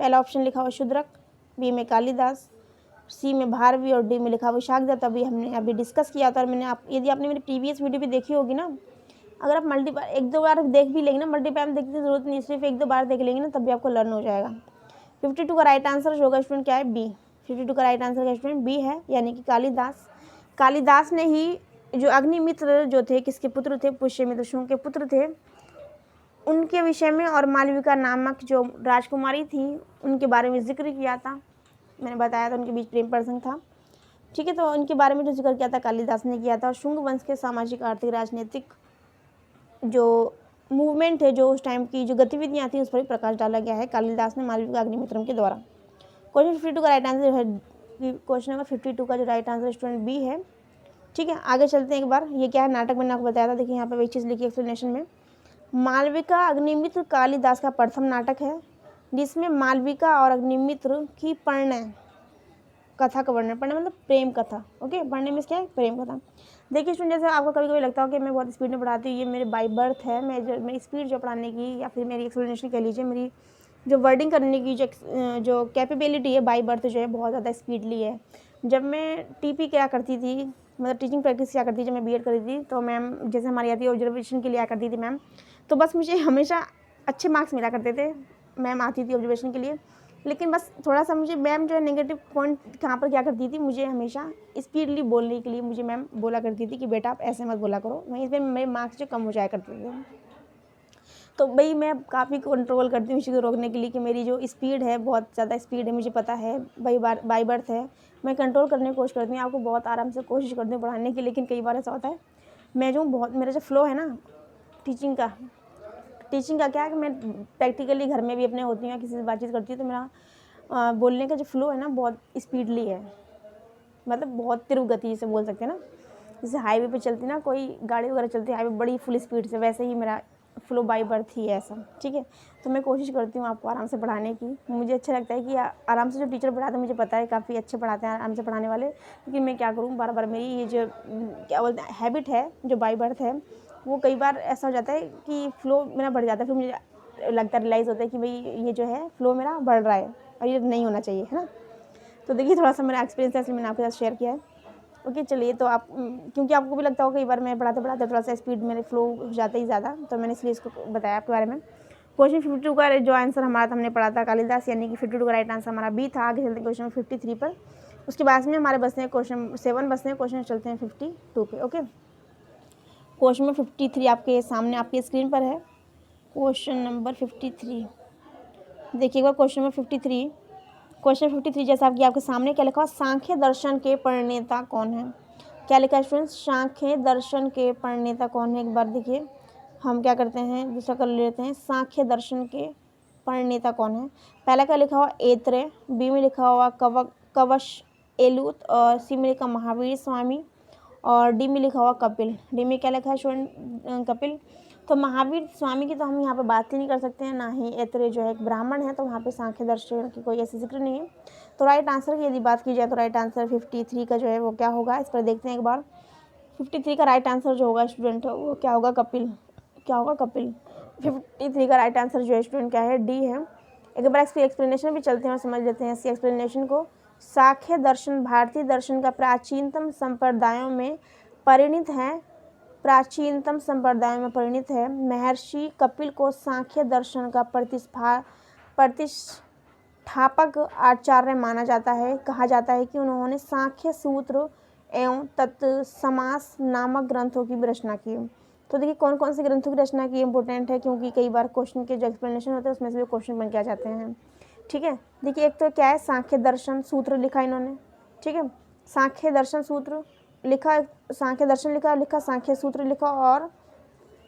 पहला ऑप्शन लिखा हुआ शूद्रक, बी में कालिदास, सी में भारवी और डी में लिखा हुआ शाकदत्त। अभी हमने अभी डिस्कस किया था और मैंने यदि आपने मेरी प्रीवियस वीडियो भी देखी होगी ना, अगर आप एक दो बार देख भी लेंगे ना, मल्टीपल देखने की जरूरत नहीं, सिर्फ एक दो बार देख लेंगे ना तब भी आपको लर्न हो जाएगा। 52 का राइट आंसर जो होगा स्टूडेंट क्या है? बी। 52 का राइट आंसर का स्टूडेंट बी है, यानी कि कालिदास। कालिदास ने ही जो अग्निमित्र जो थे किसके पुत्र थे? पुष्यमित्र शुंग के पुत्र थे, उनके विषय में और मालविका नामक जो राजकुमारी थी उनके बारे में जिक्र किया था। मैंने बताया था उनके बीच प्रेम प्रसंग था। ठीक है, तो उनके बारे में जो जिक्र किया था कालिदास ने किया था। और शुंग वंश के सामाजिक आर्थिक राजनीतिक जो मूवमेंट है, जो उस टाइम की जो गतिविधियाँ थी उस पर भी प्रकाश डाला गया है कालिदास ने मालविका अग्निमित्रम के द्वारा। क्वेश्चन 52 का राइट आंसर है, क्वेश्चन नंबर 52 का जो राइट आंसर स्टूडेंट बी है। ठीक है, आगे चलते हैं एक बार। ये क्या है? नाटक मैंने आपको बताया था। देखिए यहाँ पर वही चीज़ लिखी एक्सप्लेनेशन में। मालविका अग्निमित्र कालिदास का प्रथम नाटक है जिसमें मालविका और अग्निमित्र की परिणय कथा का वर्णन। परिणय मतलब प्रेम कथा। ओके, परिणय में क्या है? प्रेम कथा। देखिए स्टूडेंट, जैसे आपको कभी कभी लगता हो कि मैं बहुत स्पीड में पढ़ाती हूँ, ये मेरे बाय बर्थ है, मेरी स्पीड जो पढ़ाने की या फिर मेरी एक्सप्लेनेशन कह लीजिए, मेरी जो वर्डिंग करने की जो कैपेबिलिटी है बाय बर्थ जो है बहुत ज़्यादा स्पीडली है। जब मैं टीपी क्या करती थी, मतलब टीचिंग प्रैक्टिस क्या करती थी, जब मैं बीएड करती थी तो मैम जैसे हमारी आती ऑब्जर्वेशन के लिए आया करती थी मैम, तो बस मुझे हमेशा अच्छे मार्क्स मिला करते थे। मैम आती थी ऑब्जर्वेशन के लिए, लेकिन बस थोड़ा सा मुझे मैम जो है नेगेटिव पॉइंट कहाँ पर क्या करती थी, मुझे हमेशा स्पीडली बोलने के लिए मुझे मैम बोला करती थी कि बेटा आप ऐसे मत बोला करो, वहीं पर मेरे मार्क्स जो कम हो जाया करते थे। तो भाई मैं काफ़ी कंट्रोल करती हूँ इसी को रोकने के लिए कि मेरी जो स्पीड है बहुत ज़्यादा स्पीड है, मुझे पता है बाई बर्थ है, मैं कंट्रोल करने की कोशिश करती हूँ, आपको बहुत आराम से कोशिश करती हूँ पढ़ाने की। लेकिन कई बार ऐसा होता है मैं जो बहुत मेरा जो फ्लो है ना टीचिंग का क्या है कि मैं प्रैक्टिकली घर में भी अपने होती हूँ या किसी से बातचीत करती हूँ तो मेरा बोलने का जो फ्लो है ना बहुत स्पीडली है, मतलब बहुत तीव्र गति से बोल सकते हैं ना, जैसे हाईवे पे चलती ना कोई गाड़ी वगैरह चलती है हाईवे बड़ी फुल स्पीड से, वैसे ही मेरा फ्लो बाई बर्थ ही है ऐसा। ठीक है, तो मैं कोशिश करती हूँ आपको आराम से पढ़ाने की। मुझे अच्छा लगता है कि आराम से जो टीचर पढ़ाते हैं मुझे पता है काफ़ी अच्छे पढ़ाते हैं आराम से पढ़ाने वाले, लेकिन मैं क्या करूँ बार बार मेरी ये जो क्या बोलते हैं हैबिट है जो बाई बर्थ है वो कई बार ऐसा हो जाता है कि फ़्लो मेरा बढ़ जाता है, फिर मुझे लगता है रियलाइज़ होता है कि भाई ये जो है फ़्लो मेरा बढ़ रहा है और ये नहीं होना चाहिए, है ना। तो देखिए थोड़ा सा मेरा एक्सपीरियंस है इसलिए मैंने आपके साथ शेयर किया है। ओके चलिए, तो आप क्योंकि आपको भी लगता हो कई बार मैं पढ़ाते पढ़ाते थोड़ा सा स्पीड मेरे फ्लो हो जाता ही ज़्यादा, तो मैंने इसलिए इसको बताया आपके बारे में। क्वेश्चन 52 का जो आंसर हमारा था हमने पढ़ा था कालिदास, यानी कि 52 का राइट आंसर हमारा बी था। आगे चलते हैं क्वेश्चन 53 पर, उसके बाद में हमारे बसते हैं क्वेश्चन 7 बसते हैं, क्वेश्चन चलते हैं 52 पे। ओके, क्वेश्चन में 53 आपके सामने आपकी स्क्रीन पर है। क्वेश्चन नंबर 53 देखिएगा। क्वेश्चन में 53 जैसा कि आपके सामने क्या लिखा हुआ, सांख्य दर्शन के प्रणेता कौन है। क्या लिखा है स्टूडेंट्स, सांख्य दर्शन के प्रणेता कौन है। एक बार देखिए हम क्या करते हैं दूसरा कर लेते हैं, सांख्य दर्शन के प्रणेता कौन है। पहला क्या लिखा हुआ ऐत्रेय, बी में लिखा हुआ कवश एलूत और सी में लिखा महावीर स्वामी और डी में लिखा हुआ कपिल। डी में क्या लिखा है स्टूडेंट, कपिल। तो महावीर स्वामी की तो हम यहाँ पे बात ही नहीं कर सकते हैं, ना ही ऐत्रेय जो है एक ब्राह्मण है, तो वहाँ पे सांख्य दर्शन की कोई ऐसी जिक्र नहीं है। तो राइट आंसर की यदि बात की जाए तो राइट आंसर 53 का जो है वो क्या होगा, इस पर देखते हैं एक बार। 53 का राइट आंसर जो होगा स्टूडेंट वो क्या होगा, कपिल। क्या होगा, कपिल। 53 का राइट आंसर जो है स्टूडेंट क्या है, डी है। एक बार इसकी एक्सप्लेनेशन भी चलते हैं और समझ लेते हैं इसकी एक्सप्लेनेशन को। सांख्य दर्शन भारतीय दर्शन का प्राचीनतम संप्रदायों में परिणित है। महर्षि कपिल को सांख्य दर्शन का प्रतिष्ठापक आचार्य माना जाता है। कहा जाता है कि उन्होंने सांख्य सूत्र एवं तत्समास नामक ग्रंथों की रचना की। तो देखिए कौन कौन से ग्रंथों की रचना की इंपॉर्टेंट है, क्योंकि कई बार क्वेश्चन के जो एक्सप्लेनेशन होते हैं उसमें से भी क्वेश्चन बन के आ जाते हैं। ठीक है, देखिए एक तो क्या है, सांख्य दर्शन सूत्र लिखा इन्होंने। ठीक है, सांख्य दर्शन सूत्र लिखा, सांख्य दर्शन लिखा, सांख्य सूत्र लिखा और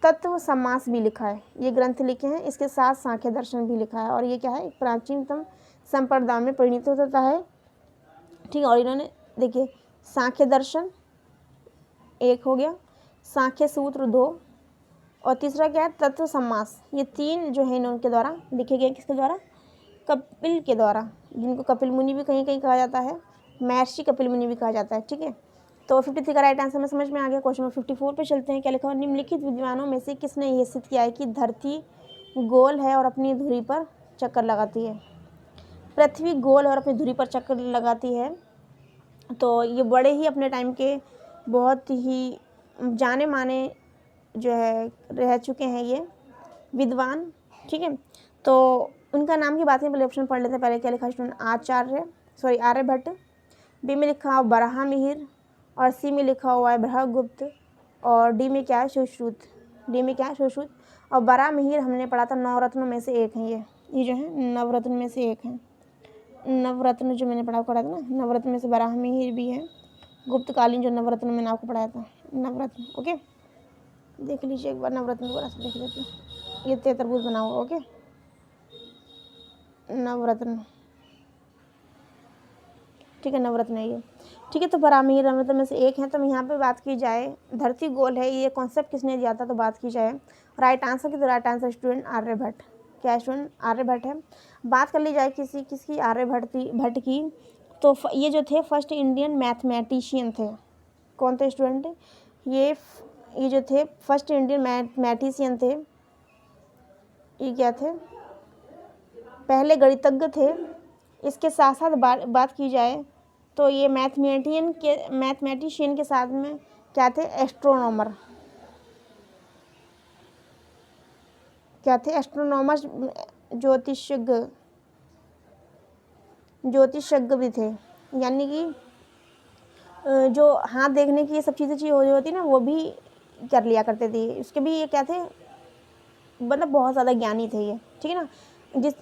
तत्व समास भी लिखा है। ये ग्रंथ लिखे हैं, इसके साथ सांख्य दर्शन भी लिखा है। और ये क्या है, प्राचीनतम संप्रदाय में परिणित होता है। ठीक है, और इन्होंने देखिए सांख्य दर्शन एक हो गया, सांख्य सूत्र 2, और तीसरा क्या है, तत्व समास। ये 3 जो है इनके द्वारा लिखे गए। किसके द्वारा, कपिल के द्वारा, जिनको कपिल मुनि भी कहीं कहीं कहा जाता है, महर्षि कपिल मुनि भी कहा जाता है। ठीक है, तो 53 का राइट आंसर में समझ में आ गया। क्वेश्चन नंबर 54 पे चलते हैं। क्या लिखा हुआ, निम्नलिखित विद्वानों में से किसने यह सिद्ध किया है कि धरती गोल है और अपनी धुरी पर चक्कर लगाती है। पृथ्वी गोल और अपनी धुरी पर चक्कर लगाती है। तो ये बड़े ही अपने टाइम के बहुत ही जाने माने जो है रह चुके हैं ये विद्वान। ठीक है, तो उनका नाम की बात करें, पहले ऑप्शन पढ़ लेते हैं। पहले क्या लिखा स्टूडेंट, आर्यभट्ट। बी में लिखा हुआ बराहमिहिर, और सी में लिखा हुआ है बृहगुप्त, और डी में क्या है, सुश्रुत। और बराहमिहिर हमने पढ़ा था नवरत्नों में से एक है। ये जो है नवरत्न में से एक है। नवरत्न जो मैंने पढ़ा था ना, नवरत्न में से बराहमिहिर भी है। गुप्तकालीन जो नवरत्न मैंने आपको पढ़ाया था, नवरत्न। ओके, देख लीजिए एक बार नवरत्न दोबारा से देख लेते हैं। ये 33 बना हुआ। ओके, नवरत्न। ठीक है, नवरत्न है ये। ठीक है, तो बराहमिहिर नवरत्न में से एक है। तो यहाँ पे बात की जाए धरती गोल है, ये कॉन्सेप्ट किसने दिया था, तो बात की जाए राइट आंसर की, तो राइट आंसर स्टूडेंट आर्यभट्ट। क्या स्टूडेंट, आर्यभट्ट है। बात कर ली जाए किसकी, आर्यभट्ट की, तो ये जो थे फर्स्ट इंडियन मैथमेटिशियन थे। कौन थे स्टूडेंट, ये जो थे फर्स्ट इंडियन मैथमेटिशियन थे। ये क्या थे, पहले गणितज्ञ थे। इसके साथ साथ बात की जाए तो ये मैथमेटिशियन के साथ में क्या थे, एस्ट्रोनॉमर। क्या थे, एस्ट्रोनॉमर, ज्योतिषज्ञ भी थे। यानी कि जो हाथ देखने की ये सब चीज़ें होती ना, वो भी कर लिया करते थे। इसके भी ये क्या थे, मतलब बहुत ज़्यादा ज्ञानी थे ये। ठीक है ना,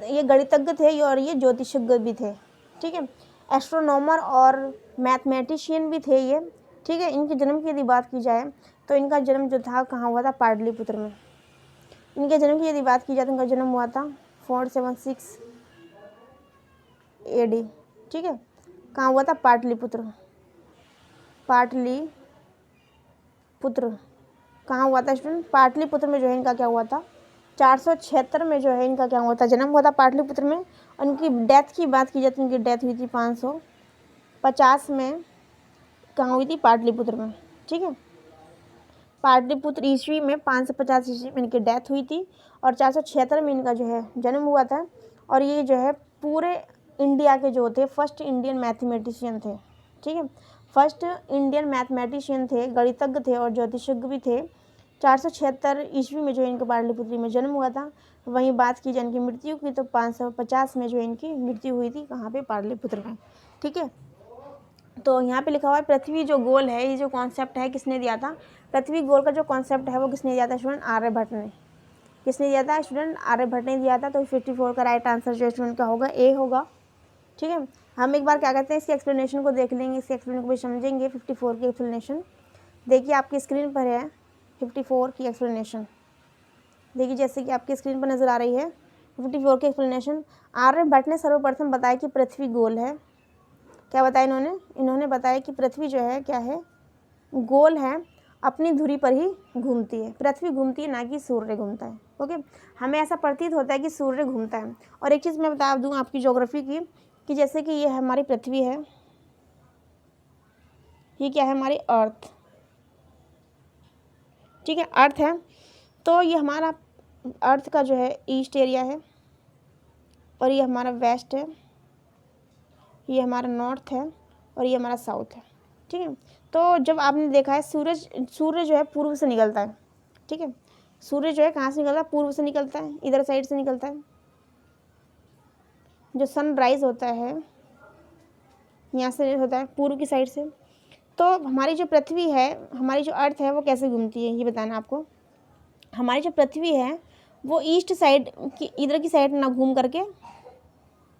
ये गणितज्ञ थे और ये ज्योतिषज्ञ भी थे। ठीक है, एस्ट्रोनॉमर और मैथमेटिशियन भी थे ये। ठीक है, इनके जन्म की यदि बात की जाए तो इनका जन्म जो था कहाँ हुआ था, पाटलिपुत्र में। इनके जन्म की यदि बात की जाए तो इनका जन्म हुआ था 476 AD। ठीक है, कहाँ हुआ था, पाटलिपुत्र कहाँ हुआ था स्टूडेंट, पाटलिपुत्र में जो है इनका क्या हुआ था, 476 में जो है इनका क्या हुआ था, जन्म हुआ था पाटलिपुत्र में। और इनकी डेथ की बात की जाए तो इनकी डेथ हुई थी 550 में। कहाँ हुई थी, पाटलिपुत्र में। ठीक है, पाटलिपुत्र ईस्वी में 550 ईस्वी में इनकी डेथ हुई थी और 476 में इनका जो है जन्म हुआ था। और ये जो है पूरे इंडिया के जो थे फर्स्ट इंडियन मैथमेटिशियन थे। ठीक है, फर्स्ट इंडियन मैथमेटिशियन थे, गणितज्ञ थे और ज्योतिषज्ञ भी थे। 476 ईस्वी में जो इनके पाटलिपुत्र में जन्म हुआ था। वहीं बात की जाए इनकी मृत्यु की तो 550 में जो इनकी मृत्यु हुई थी, कहाँ पे, पाटलिपुत्र में। ठीक है, तो यहाँ पे लिखा हुआ है पृथ्वी जो गोल है, ये जो कॉन्सेप्ट है किसने दिया था, पृथ्वी गोल का जो कॉन्सेप्ट है वो किसने दिया था स्टूडेंट, आर्यभट्ट ने। किसने दिया था स्टूडेंट, आर्यभट्ट ने दिया था। तो 54 का राइट आंसर जो स्टूडेंट का होगा ए होगा। ठीक है, हम एक बार क्या कहते हैं, इसकी एक्सप्लेनेशन को देख लेंगे, इसके एक्सप्लेनेशन को भी समझेंगे। 54 की एक्सप्लेनेशन देखिए आपकी स्क्रीन पर है। 54 की एक्सप्लेनेशन देखिए, जैसे कि आपकी स्क्रीन पर नज़र आ रही है 54 की एक्सप्लेनेशन। आर्यभट्ट ने सर्वप्रथम बताया कि पृथ्वी गोल है। क्या बताया इन्होंने बताया कि पृथ्वी जो है क्या है, गोल है, अपनी धुरी पर ही घूमती है। पृथ्वी घूमती है, ना कि सूर्य घूमता है। ओके, हमें ऐसा प्रतीत होता है कि सूर्य घूमता है। और एक चीज़ मैं बता दूं आपकी ज्योग्राफी की, कि जैसे कि ये हमारी पृथ्वी है, ये क्या है, हमारी अर्थ। ठीक है, अर्थ है, तो ये हमारा अर्थ का जो है ईस्ट एरिया है, और ये हमारा वेस्ट है, ये हमारा नॉर्थ है, और ये हमारा साउथ है। ठीक है, तो जब आपने देखा है सूर्य जो है पूर्व से निकलता है। ठीक है, सूर्य जो है कहाँ से निकलता है, पूर्व से निकलता है, इधर साइड से निकलता है। जो सनराइज होता है यहाँ से होता है, पूर्व की साइड से। तो हमारी जो पृथ्वी है, हमारी जो अर्थ है, वो कैसे घूमती है ये बताना आपको। हमारी जो पृथ्वी है वो ईस्ट साइड की, इधर की साइड ना घूम करके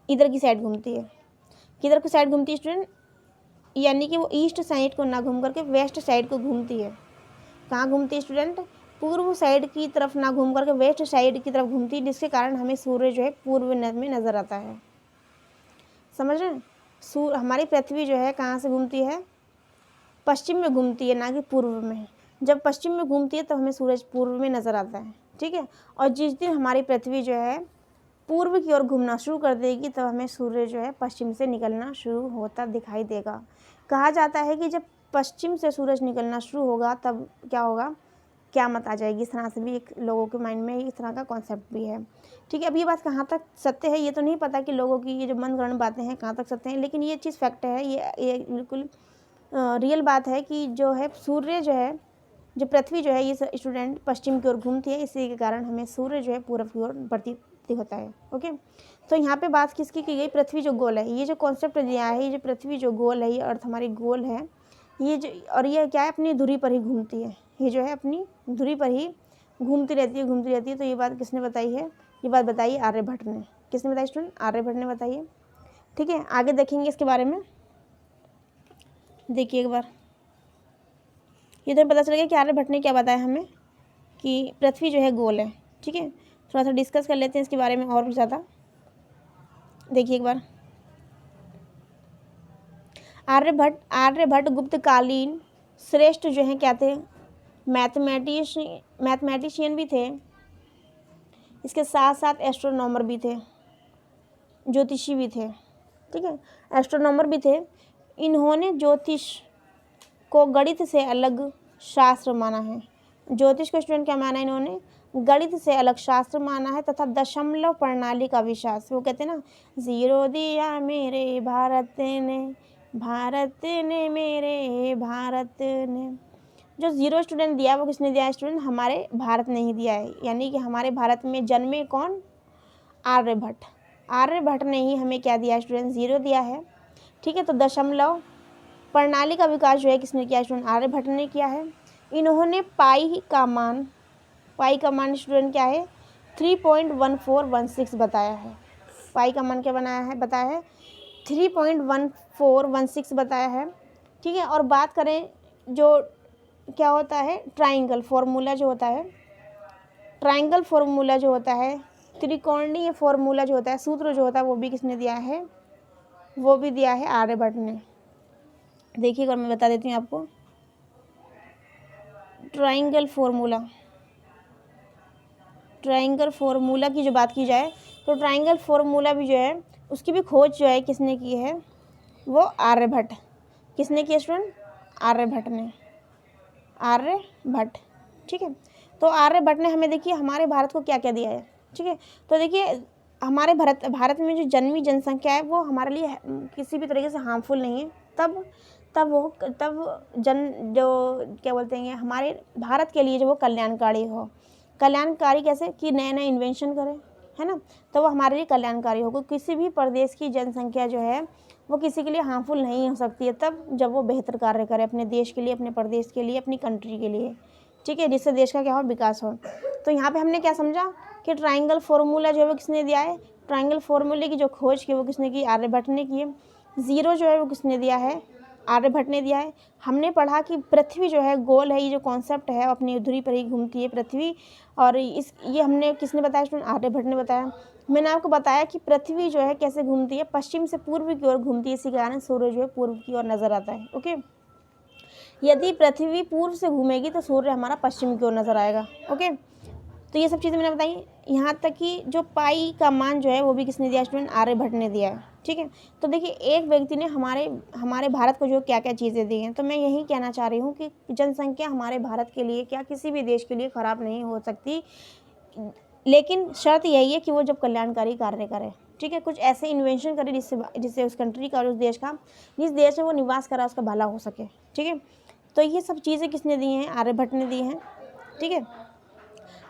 इधर की साइड घूमती है। किधर की साइड घूमती है स्टूडेंट? यानी कि वो ईस्ट साइड को ना घूम करके वेस्ट साइड को घूमती है। कहाँ घूमती है स्टूडेंट? पूर्व साइड की तरफ ना घूम करके वेस्ट साइड की तरफ घूमती है, जिसके कारण हमें सूर्य जो है पूर्व में नज़र आता है। समझ रहे हैं? हमारी पृथ्वी जो है कहाँ से घूमती है? पश्चिम में घूमती है, ना कि पूर्व में। जब पश्चिम में घूमती है तो हमें सूरज पूर्व में नज़र आता है, ठीक है। और जिस दिन हमारी पृथ्वी जो है पूर्व की ओर घूमना शुरू कर देगी तब हमें सूर्य जो है पश्चिम से निकलना शुरू होता दिखाई देगा। कहा जाता है कि जब पश्चिम से सूरज निकलना शुरू होगा तब क्या होगा? क़यामत आ जाएगी। इस तरह से भी एक लोगों के माइंड में इस तरह का कॉन्सेप्ट भी है, ठीक है। अब ये बात कहाँ तक सत्य है ये तो नहीं पता कि लोगों की ये जो मनगढ़ंत बातें हैं कहाँ तक सत्य हैं, लेकिन ये चीज़ फैक्ट है, ये बिल्कुल रियल बात है कि जो है सूर्य जो है, जो पृथ्वी जो है ये स्टूडेंट पश्चिम की ओर घूमती है, इसी के कारण हमें सूर्य जो है पूर्व की ओर प्रतीत होता है। ओके, तो यहाँ पे बात किसकी की गई? पृथ्वी जो गोल है, ये जो कॉन्सेप्ट दिया है, ये जो पृथ्वी जो गोल है, ये अर्थ हमारी गोल है, ये जो, और ये क्या है? अपनी धुरी पर ही घूमती है। ये जो है अपनी धुरी पर ही घूमती रहती है। तो ये बात किसने बताई है? ये बात बताई आर्यभट्ट ने। किसने बताई स्टूडेंट? आर्यभट्ट ने बताई है, ठीक है। आगे देखेंगे इसके बारे में। देखिए एक बार, ये तो पता चल गया कि आर्यभट्ट ने क्या बताया हमें कि पृथ्वी जो है गोल है, ठीक है। थोड़ा सा डिस्कस कर लेते हैं इसके बारे में और भी ज़्यादा। देखिए एक बार, आर्यभट्ट गुप्तकालीन श्रेष्ठ जो हैं क्या थे? मैथमेटिशियन भी थे, इसके साथ साथ एस्ट्रोनॉमर भी थे, ज्योतिषी भी थे, ठीक है। एस्ट्रोनॉमर भी थे। इन्होंने ज्योतिष को गणित से अलग शास्त्र माना है। ज्योतिष को स्टूडेंट क्या माना है इन्होंने? गणित से अलग शास्त्र माना है, तथा दशमलव प्रणाली का विश्वास। वो कहते हैं ना, 0 दिया मेरे भारत ने मेरे भारत ने। जो 0 स्टूडेंट दिया वो किसने दिया है स्टूडेंट? हमारे भारत ने ही दिया है। यानी कि हमारे भारत में जन्मे कौन? आर्यभट्ट। आर्यभट्ट ने ही हमें क्या दिया स्टूडेंट? 0 दिया है, ठीक है। तो दशमलव प्रणाली का विकास जो है किसने किया स्टूडेंट? आर्यभट्ट ने किया है। इन्होंने पाई का मान स्टूडेंट क्या है? 3.1416 बताया है। पाई का मान क्या बताया है? 3.1416 बताया है, ठीक है। और बात करें जो क्या होता है, ट्राइंगल फार्मूला जो होता है, त्रिकोणीय फार्मूला जो होता है, सूत्र जो होता है, वो भी किसने दिया है? वो भी दिया है आर्यभट्ट ने। देखिए और मैं बता देती हूँ आपको, ट्राइंगल फार्मूला की जो बात की जाए तो ट्राइंगल फार्मूला भी जो है उसकी भी खोज जो है किसने की है? वो आर्यभट्ट। किसने किया स्टूडेंट? आर्यभट्ट, ठीक है। तो आर्यभट्ट ने हमें, देखिए हमारे भारत को क्या क्या दिया है, ठीक है। तो देखिए हमारे भारत में जो जन्मी जनसंख्या है वो हमारे लिए किसी भी तरीके से हार्मफुल नहीं है। तब जो क्या बोलते हैं हमारे भारत के लिए जो वो कल्याणकारी कैसे? कि नए नए इन्वेंशन करें, है ना, तो वो हमारे लिए कल्याणकारी होगा। किसी भी प्रदेश की जनसंख्या जो है वो किसी के लिए हार्मफुल नहीं हो सकती है तब जब वो बेहतर कार्य करे अपने देश के लिए, अपने प्रदेश के लिए, अपनी कंट्री के लिए, ठीक है, जिससे देश का क्या हो? विकास हो। तो यहाँ पे हमने क्या समझा कि ट्राइंगल फार्मूला जो है वो किसने दिया है? ट्राइंगल फार्मूले की जो खोज की वो किसने की? आर्यभट्ट ने की है। 0 जो है वो किसने दिया है? आर्यभट्ट ने दिया है। हमने पढ़ा कि पृथ्वी जो है गोल है, ये जो कॉन्सेप्ट है अपनी धुरी पर ही घूमती है पृथ्वी, और ये हमने किसने बताया स्टूडेंट? आर्यभट्ट ने बताया। मैंने आपको बताया कि पृथ्वी जो है कैसे घूमती है? पश्चिम से पूर्व की ओर घूमती है, इसी कारण सूर्य जो है पूर्व की ओर नजर आता है। ओके, यदि पृथ्वी पूर्व से घूमेगी तो सूर्य हमारा पश्चिम की ओर नजर आएगा। ओके, तो ये सब चीज़ें मैंने बताई। यहाँ तक कि जो पाई का मान जो है वो भी किसने दिया स्टूडेंट? आर्यभट्ट ने दिया है, ठीक है। तो देखिए एक व्यक्ति ने हमारे भारत को जो क्या क्या चीज़ें दी हैं, तो मैं यही कहना चाह रही हूँ कि जनसंख्या हमारे भारत के लिए क्या किसी भी देश के लिए ख़राब नहीं हो सकती, लेकिन शर्त यही है कि वो जब कल्याणकारी कार्य करे, ठीक है, कुछ ऐसे इन्वेंशन करे जिससे उस कंट्री का और उस देश का, जिस देश में वो निवास करा उसका भला हो सके, ठीक है। तो ये सब चीज़ें किसने दी हैं? आर्यभट्ट ने दी हैं, ठीक है।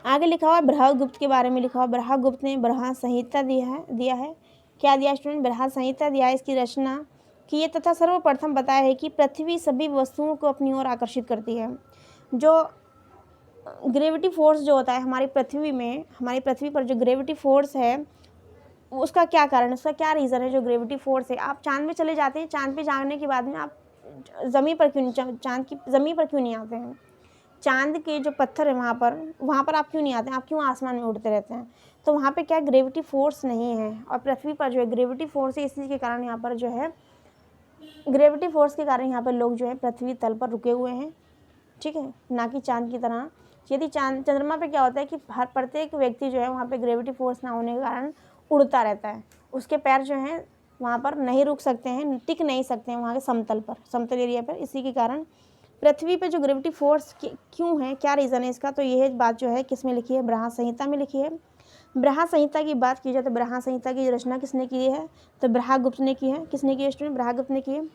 आगे लिखा हुआ बृहदगुप्त के बारे में लिखा हुआ, बृहदगुप्त ने बृहद संहिता दिया है। क्या दिया स्टूडेंट? बृहद संहिता दिया है। इसकी रचना की ये तथा सर्वप्रथम बताया है कि पृथ्वी सभी वस्तुओं को अपनी ओर आकर्षित करती है। जो ग्रेविटी फोर्स जो होता है हमारी पृथ्वी में, हमारी पृथ्वी पर जो ग्रेविटी फोर्स है उसका क्या कारण है, उसका क्या रीज़न है जो ग्रेविटी फोर्स है। आप चांद में चले जाते हैं, चांद पे जाने के बाद में आप ज़मीन पर क्यों नहीं, चांद की ज़मीन पर क्यों नहीं आते हैं, चांद के जो पत्थर है वहाँ पर आप क्यों नहीं आते हैं, आप क्यों आसमान में उड़ते रहते हैं। तो वहाँ पे क्या ग्रेविटी फोर्स नहीं है, और पृथ्वी पर जो है ग्रेविटी फोर्स है, इसी के कारण यहाँ पर जो है ग्रेविटी फोर्स के कारण यहाँ पर लोग जो है पृथ्वी तल पर रुके हुए हैं, ठीक है, ना कि चांद की तरह। यदि चंद्रमा पे क्या होता है कि हर प्रत्येक व्यक्ति जो है वहाँ पे ग्रेविटी फोर्स ना होने के कारण उड़ता रहता है, उसके पैर जो हैं वहाँ पर नहीं रुक सकते हैं, टिक नहीं सकते हैं वहाँ के समतल पर, समतल एरिया पर। इसी के कारण पृथ्वी पे जो ग्रेविटी फोर्स क्यों है, क्या रीज़न है इसका, तो यह बात जो है किस में लिखी है, बृहद संहिता में लिखी है। बृहद संहिता की बात की जाए तो बृहद संहिता की रचना किसने की है, तो बृहदगुप्त ने की है। किसने की है स्टूडेंट, बृहदगुप्त ने की है।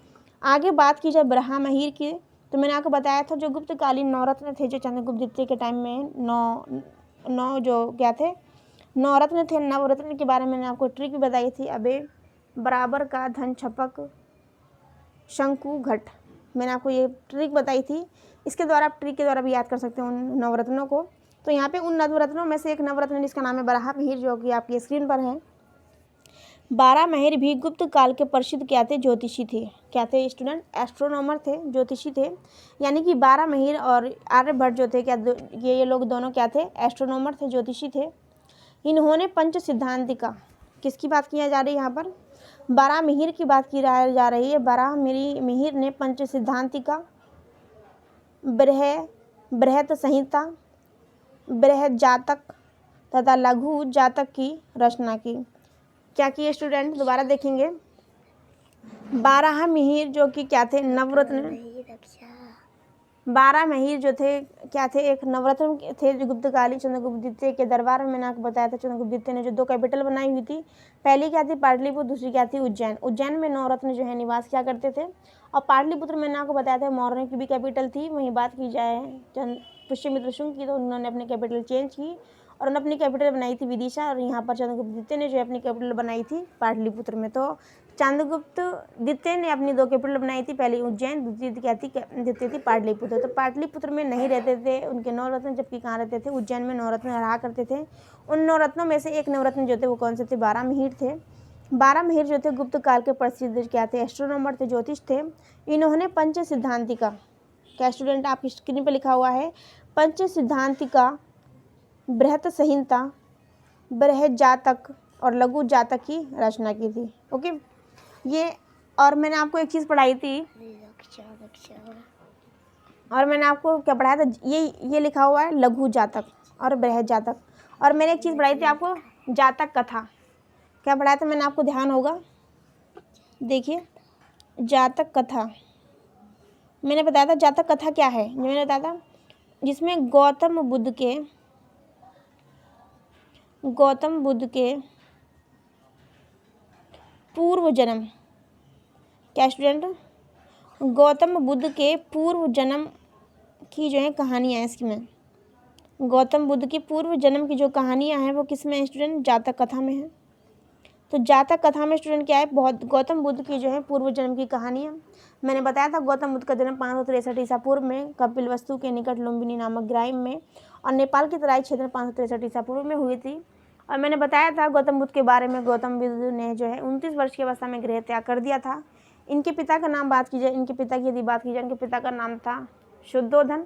आगे बात की जाए ब्रह्ममहिर की, तो मैंने आपको बताया था जो गुप्तकालीन नवरत्न थे जो चंद्रगुप्त द्वितीय के टाइम में नौ जो क्या थे, नवरत्न थे। नवरत्न के बारे में मैंने आपको ट्रिक भी बताई थी, अबे, बराबर का, धन, छपक, शंकु, घट, मैंने आपको ये ट्रिक बताई थी। इसके द्वारा आप ट्रिक के द्वारा भी याद कर सकते हो उन नवरत्नों को। तो यहाँ पे उन नवरत्नों में से एक नवरत्न जिसका नाम है बराहमिहिर, जो कि आपकी स्क्रीन पर है। बारहमहिर भी गुप्त काल के प्रसिद्ध क्या थे, ज्योतिषी थे। क्या थे स्टूडेंट, एस्ट्रोनॉमर थे, ज्योतिषी थे। यानी कि बारहमहिर और आर्यभट्ट जो थे क्या, ये लोग दोनों क्या थे, एस्ट्रोनॉमर थे, ज्योतिषी थे। इन्होंने पंच सिद्धांतिका, किसकी बात की जा रही है यहाँ पर, बारहमहिर की बात की जा रही है। बारहमहिर ने पंच सिद्धांतिका, बृहत संहिता, बृहद जातक तथा लघु जातक की रचना की। क्या किए स्टूडेंट, दोबारा देखेंगे। बारहमहिर जो कि क्या थे, नवरत्न, बारहमहिर जो थे क्या थे, एक नवरत्न थे जो गुप्तकालीन चंद्रगुप्त द्वितीय के दरबार में, मैंने आपको बताया था चंद्रगुप्त द्वितीय ने जो 2 कैपिटल बनाई हुई थी, पहली क्या थी पाटलिपुत्र, दूसरी क्या थी उज्जैन। उज्जैन में नवरत्न जो है निवास क्या करते थे। और पाटलिपुत्र मैंने आपको बताया था मौर्य की भी कैपिटल थी। वहीं बात की जाए पुष्यमित्र शुंग की, तो उन्होंने अपनी कैपिटल चेंज की और उन्होंने अपनी कैपिटल बनाई थी विदिशा, और यहाँ पर चंद्रगुप्त द्वितीय ने जो अपनी कैपिटल बनाई थी पाटलिपुत्र में। तो चंद्रगुप्त द्वितीय ने अपनी 2 कैपिटल बनाई थी, पहली उज्जैन, द्वितीय थी पाटलिपुत्र। तो पाटलिपुत्र में नहीं रहते थे उनके नवरत्न, जबकि कहाँ रहते थे, उज्जैन में नवरत्न रहा करते थे। उन नवरत्नों में से एक नवरत्न जो थे वो कौन से थे, बारहमहिर थे। बारहमहिर जो थे गुप्त काल के प्रसिद्ध क्या थे, एस्ट्रोनॉमर थे, ज्योतिष थे। इन्होंने पंच सिद्धांतिका, क्या स्टूडेंट आपकी स्क्रीन पर लिखा हुआ है, पंच सिद्धांतिका, बृहत संहिता, बृहद जातक और लघु जातक की रचना की थी। ओके, ये, और मैंने आपको एक चीज़ पढ़ाई थी, और मैंने आपको क्या पढ़ाया था, ये लिखा हुआ है लघु जातक और बृहद जातक। और मैंने एक चीज़ पढ़ाई थी आपको, जातक कथा। क्या पढ़ाया था मैंने आपको, ध्यान होगा, देखिए, जातक कथा मैंने बताया था। जातक कथा क्या है, जो मैंने बताया था, जिसमें गौतम बुद्ध के पूर्व जन्म, क्या स्टूडेंट, गौतम बुद्ध के पूर्व जन्म की जो है कहानियाँ हैं इसमें। गौतम बुद्ध के पूर्व जन्म की जो कहानियाँ हैं वो किस में है स्टूडेंट, जातक कथा में है। तो जातक कथा में स्टूडेंट क्या है, बहुत गौतम बुद्ध की जो है पूर्व जन्म की कहानियाँ। मैंने बताया था गौतम बुद्ध का जन्म 563 ईसा पूर्व में कपिलवस्तु के निकट लुम्बिनी नामक ग्राम में और नेपाल की तराई क्षेत्र में 563 ईसा पूर्व में हुई थी। और मैंने बताया था गौतम बुद्ध के बारे में, गौतम बुद्ध ने जो है 29 वर्ष की अवस्था में गृह त्याग कर दिया था। इनके पिता का नाम बात की जाए, इनके पिता की यदि बात की जाए, इनके पिता का नाम था शुद्धोधन,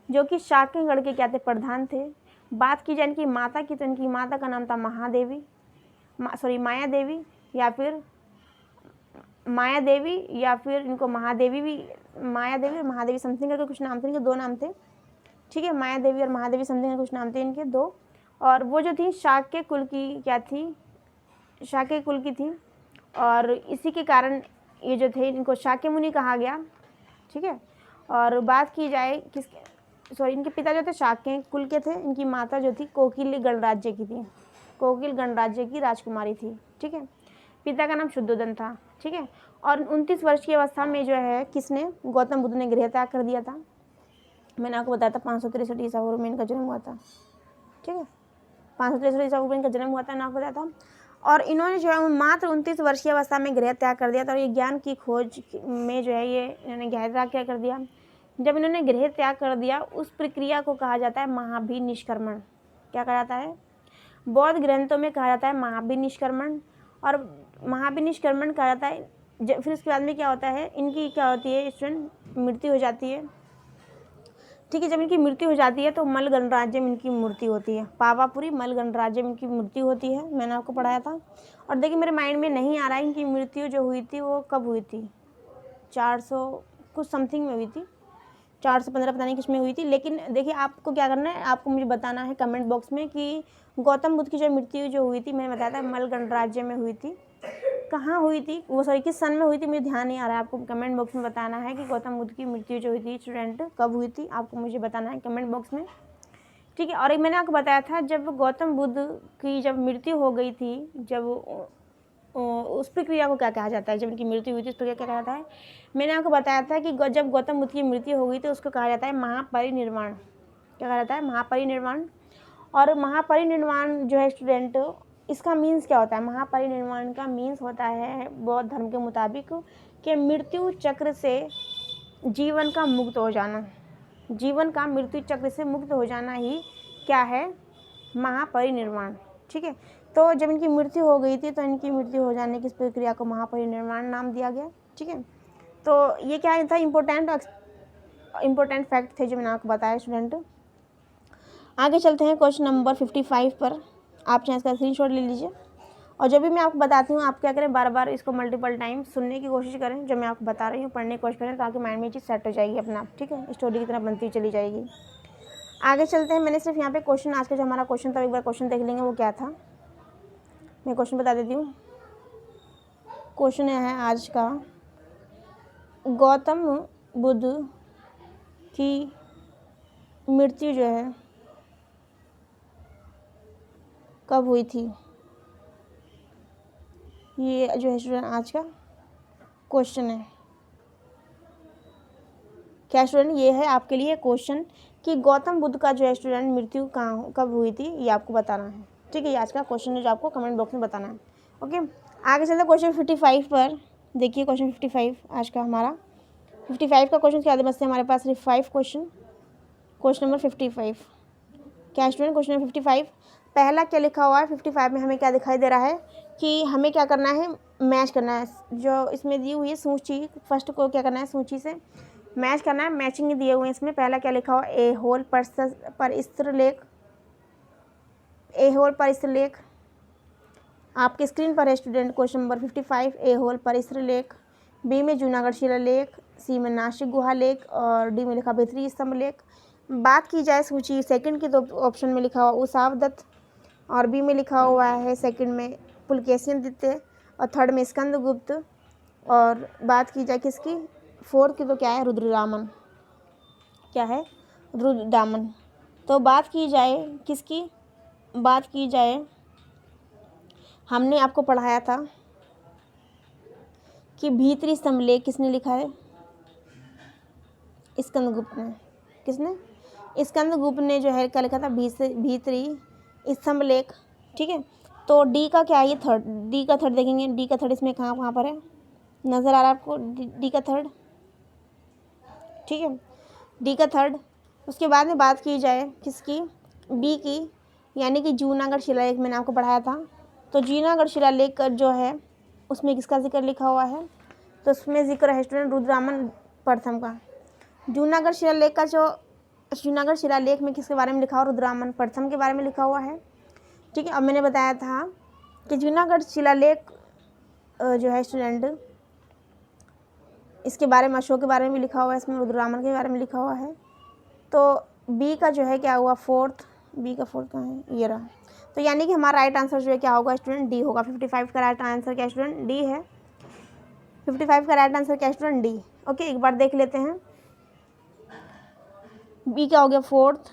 जो कि शाक्यगढ़ के क्या थे, प्रधान थे। बात की जाए इनकी माता की, तो इनकी माता का नाम था माया देवी, या फिर इनको महादेवी और महादेवी समथिंग करके कुछ नाम थे इनके, 2 नाम थे, ठीक है, माया देवी और महादेवी समथिंग करके कुछ नाम थे इनके 2। और वो जो थी शाक्य कुल की क्या थी, शाक्य कुल की थी, और इसी के कारण ये जो थे इनको शाक्य मुनि कहा गया, ठीक है। और बात की जाए इनके पिता जो थे शाक्य कुल के थे, इनकी माता जो थी कोकिल गणराज्य की थी, कोकिल गणराज्य की राजकुमारी थी, ठीक है। पिता का नाम शुद्धोधन था, ठीक है। और 29 वर्ष की अवस्था में जो है किसने, गौतम बुद्ध ने गृह त्याग कर दिया था। मैंने आपको बताया था 563 ईसा पूर्व में इनका जन्म हुआ था, ठीक है, 563 ईसा पूर्व में इनका जन्म हुआ था, आपको बताया था। और इन्होंने जो है मात्र 29 वर्ष की अवस्था में गृह त्याग कर दिया था। और ये ज्ञान की खोज में जो है ये इन्होंने गहरा क्या कर दिया, जब इन्होंने गृह त्याग कर दिया उस प्रक्रिया को कहा जाता है महाभिनिष्क्रमण। क्या कहा जाता है? बौद्ध ग्रंथों में कहा जाता है महाभिनिष्क्रमण, और महाभिनिष्क्रमण कहा जाता है। फिर उसके बाद में क्या होता है, इनकी क्या होती है स्टूडेंट, मृत्यु हो जाती है। ठीक है, जब इनकी मृत्यु हो जाती है तो मल गणराज्य में इनकी मूर्ति होती है। पावापुरी मल गणराज्य में इनकी मृत्यु होती है, मैंने आपको पढ़ाया था। और देखिए मेरे माइंड में नहीं आ रहा है इनकी मृत्यु जो हुई थी वो कब हुई थी, 400 कुछ समथिंग में हुई थी, 415 पता नहीं किस में हुई थी। लेकिन देखिए आपको क्या करना है, आपको मुझे बताना है कमेंट बॉक्स में कि गौतम बुद्ध की जो मृत्यु जो हुई थी, मैंने बताया था मल गणराज्य में हुई थी, कहाँ हुई थी वो, सॉरी किस सन में हुई थी, मुझे ध्यान नहीं आ रहा है। आपको कमेंट बॉक्स में बताना है कि गौतम बुद्ध की मृत्यु जो हुई थी स्टूडेंट कब हुई थी, आपको मुझे बताना है कमेंट बॉक्स में। ठीक है, और एक मैंने आपको बताया था जब गौतम बुद्ध की जब मृत्यु हो गई थी, जब उस प्रक्रिया को क्या कहा जाता है, जब इनकी मृत्यु हुई थी उस प्रक्रिया क्या कहा जाता है, मैंने आपको बताया था कि जब गौतम बुद्ध की मृत्यु हो गई तो उसको कहा जाता है महापरिनिर्वाण। क्या कहा जाता है? महापरिनिर्वाण। और महापरिनिर्वाण जो है स्टूडेंट, इसका मीन्स क्या होता है? महापरिनिर्वाण का मीन्स होता है बौद्ध धर्म के मुताबिक कि मृत्यु चक्र से जीवन का मुक्त हो जाना। जीवन का मृत्यु चक्र से मुक्त हो जाना ही क्या है? महापरिनिर्वाण। ठीक है, तो जब इनकी मृत्यु हो गई थी तो इनकी मृत्यु हो जाने की इस प्रक्रिया को महापरिनिर्वाण नाम दिया गया। ठीक है, तो ये क्या था, इम्पोर्टेंट फैक्ट थे जो मैंने आपको बताया स्टूडेंट। आगे चलते हैं क्वेश्चन नंबर 55 पर। आप चाहे इसका स्क्रीनशॉट ले लीजिए, और जब भी मैं आपको बताती हूँ आप क्या करें, बार बार इसको मल्टीपल टाइम सुनने की कोशिश करें, जो मैं आपको बता रही हूँ पढ़ने की कोशिश करें, ताकि माइंड में चीज़ सेट हो जाएगी अपना आप। ठीक है, स्टोरी की तरह बनती चली जाएगी। आगे चलते हैं। मैंने सिर्फ यहाँ पे क्वेश्चन, आज का जो हमारा क्वेश्चन था एक बार क्वेश्चन देख लेंगे वो क्या था। मैं क्वेश्चन बता देती हूँ। क्वेश्चन है आज का, गौतम बुद्ध की मृत्यु जो है कब हुई थी? ये जो है स्टूडेंट आज का क्वेश्चन है। क्या स्टूडेंट? ये है आपके लिए क्वेश्चन कि गौतम बुद्ध का जो है स्टूडेंट मृत्यु कहाँ कब हुई थी, ये आपको बताना है। ठीक है, ये आज का क्वेश्चन है जो आपको कमेंट बॉक्स में बताना है। ओके, आगे चलते क्वेश्चन 55 पर। देखिए क्वेश्चन 55 आज का हमारा 55 का क्वेश्चन क्या बचते हैं हमारे पास? सिर्फ 5 क्वेश्चन। क्वेश्चन नंबर 55 क्या स्टूडेंट? क्वेश्चन नंबर 55 पहला क्या लिखा हुआ है 55 में? हमें क्या दिखाई दे रहा है कि हमें क्या करना है, मैच करना है जो इसमें दी हुई है सूची। फर्स्ट को क्या करना है, सूची से मैच करना है। मैचिंग दिए हुए हैं इसमें। पहला क्या लिखा हुआ? ए होल पर स्त्रीलेख। ए होल पर स्त्रीलेख आपके स्क्रीन पर है स्टूडेंट। क्वेश्चन नंबर 55 ए होल पर स्त्रीलेख। बी में जूनागढ़ शिलालेख, सी में नासिक गुहा लेख, और डी में लिखा भित्री स्तंभ लेख। बात की जाए सूची सेकंड की तो ऑप्शन में लिखा हुआ उसाव दत्त, और बी में लिखा हुआ है सेकंड में पुलकेशिन द्वितीय, और थर्ड में स्कंदगुप्त, और बात की जाए किसकी, फोर्थ की तो क्या है, रुद्रदामन। क्या है? रुद्रदामन। तो बात की जाए किसकी, बात की जाए, हमने आपको पढ़ाया था कि भीतरी स्तंभ लेख किसने लिखा है? स्कंदगुप्त ने। किसने? स्कंदगुप्त ने जो है क्या लिखा था? भीतरी स्तंभ लेख। ठीक है, तो डी का क्या है? ये थर्ड, डी का थर्ड देखेंगे। डी का थर्ड इसमें कहाँ पर है, नज़र आ रहा है आपको? डी का थर्ड। ठीक है, डी का थर्ड। उसके बाद में बात की जाए किसकी, बी की, यानी कि जूनागढ़ शिलालेख मैंने आपको पढ़ाया था। तो जूनागढ़ शिलालेख जो है उसमें किसका जिक्र लिखा हुआ है? तो उसमें जिक्र है स्टूडेंट रुद्रदामन प्रथम का। जूनागढ़ शिलालेख का जो जूनागढ़ शिलालेख में किसके बारे में लिखा हुआ? रुद्रदामन प्रथम के बारे में लिखा हुआ है। ठीक है, अब मैंने बताया था कि जूनागढ़ शिलालेख जो है स्टूडेंट इसके बारे में अशोक के बारे में लिखा हुआ है, इसमें रुद्रदामन के बारे में लिखा हुआ है। तो बी का जो है क्या हुआ, फोर्थ, बी का फोर्थ कहाँ है, ये रहा। तो यानी कि हमारा राइट आंसर जो है क्या होगा स्टूडेंट, डी होगा। 55 का राइट आंसर क्या स्टूडेंट, डी है। 55 का राइट आंसर क्या स्टूडेंट, डी। ओके, एक बार देख लेते हैं। बी क्या हो गया, फोर्थ।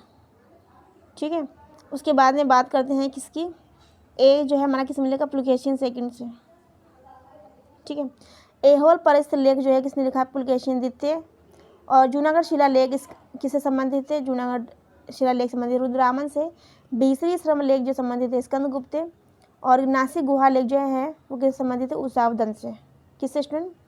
ठीक है, उसके बाद में बात करते हैं किसकी, ए जो है हमारा किस मिलेगा, पुलकेशिन सेकंड से। ठीक है, एहोल पर लेख जो है किसने लिखा है, पुलकेशिन द्वितीय। और जूनागढ़ शिलालेख किससे संबंधित है, जूनागढ़ शिलालेख संबंधित रुद्रदामन से। भीतरी स्तंभ लेख जो संबंधित है स्कंदगुप्त। और नासिक गुहा लेख जो है वो किससे संबंधित है, उसाव दत्त से। किससे स्टूडेंट,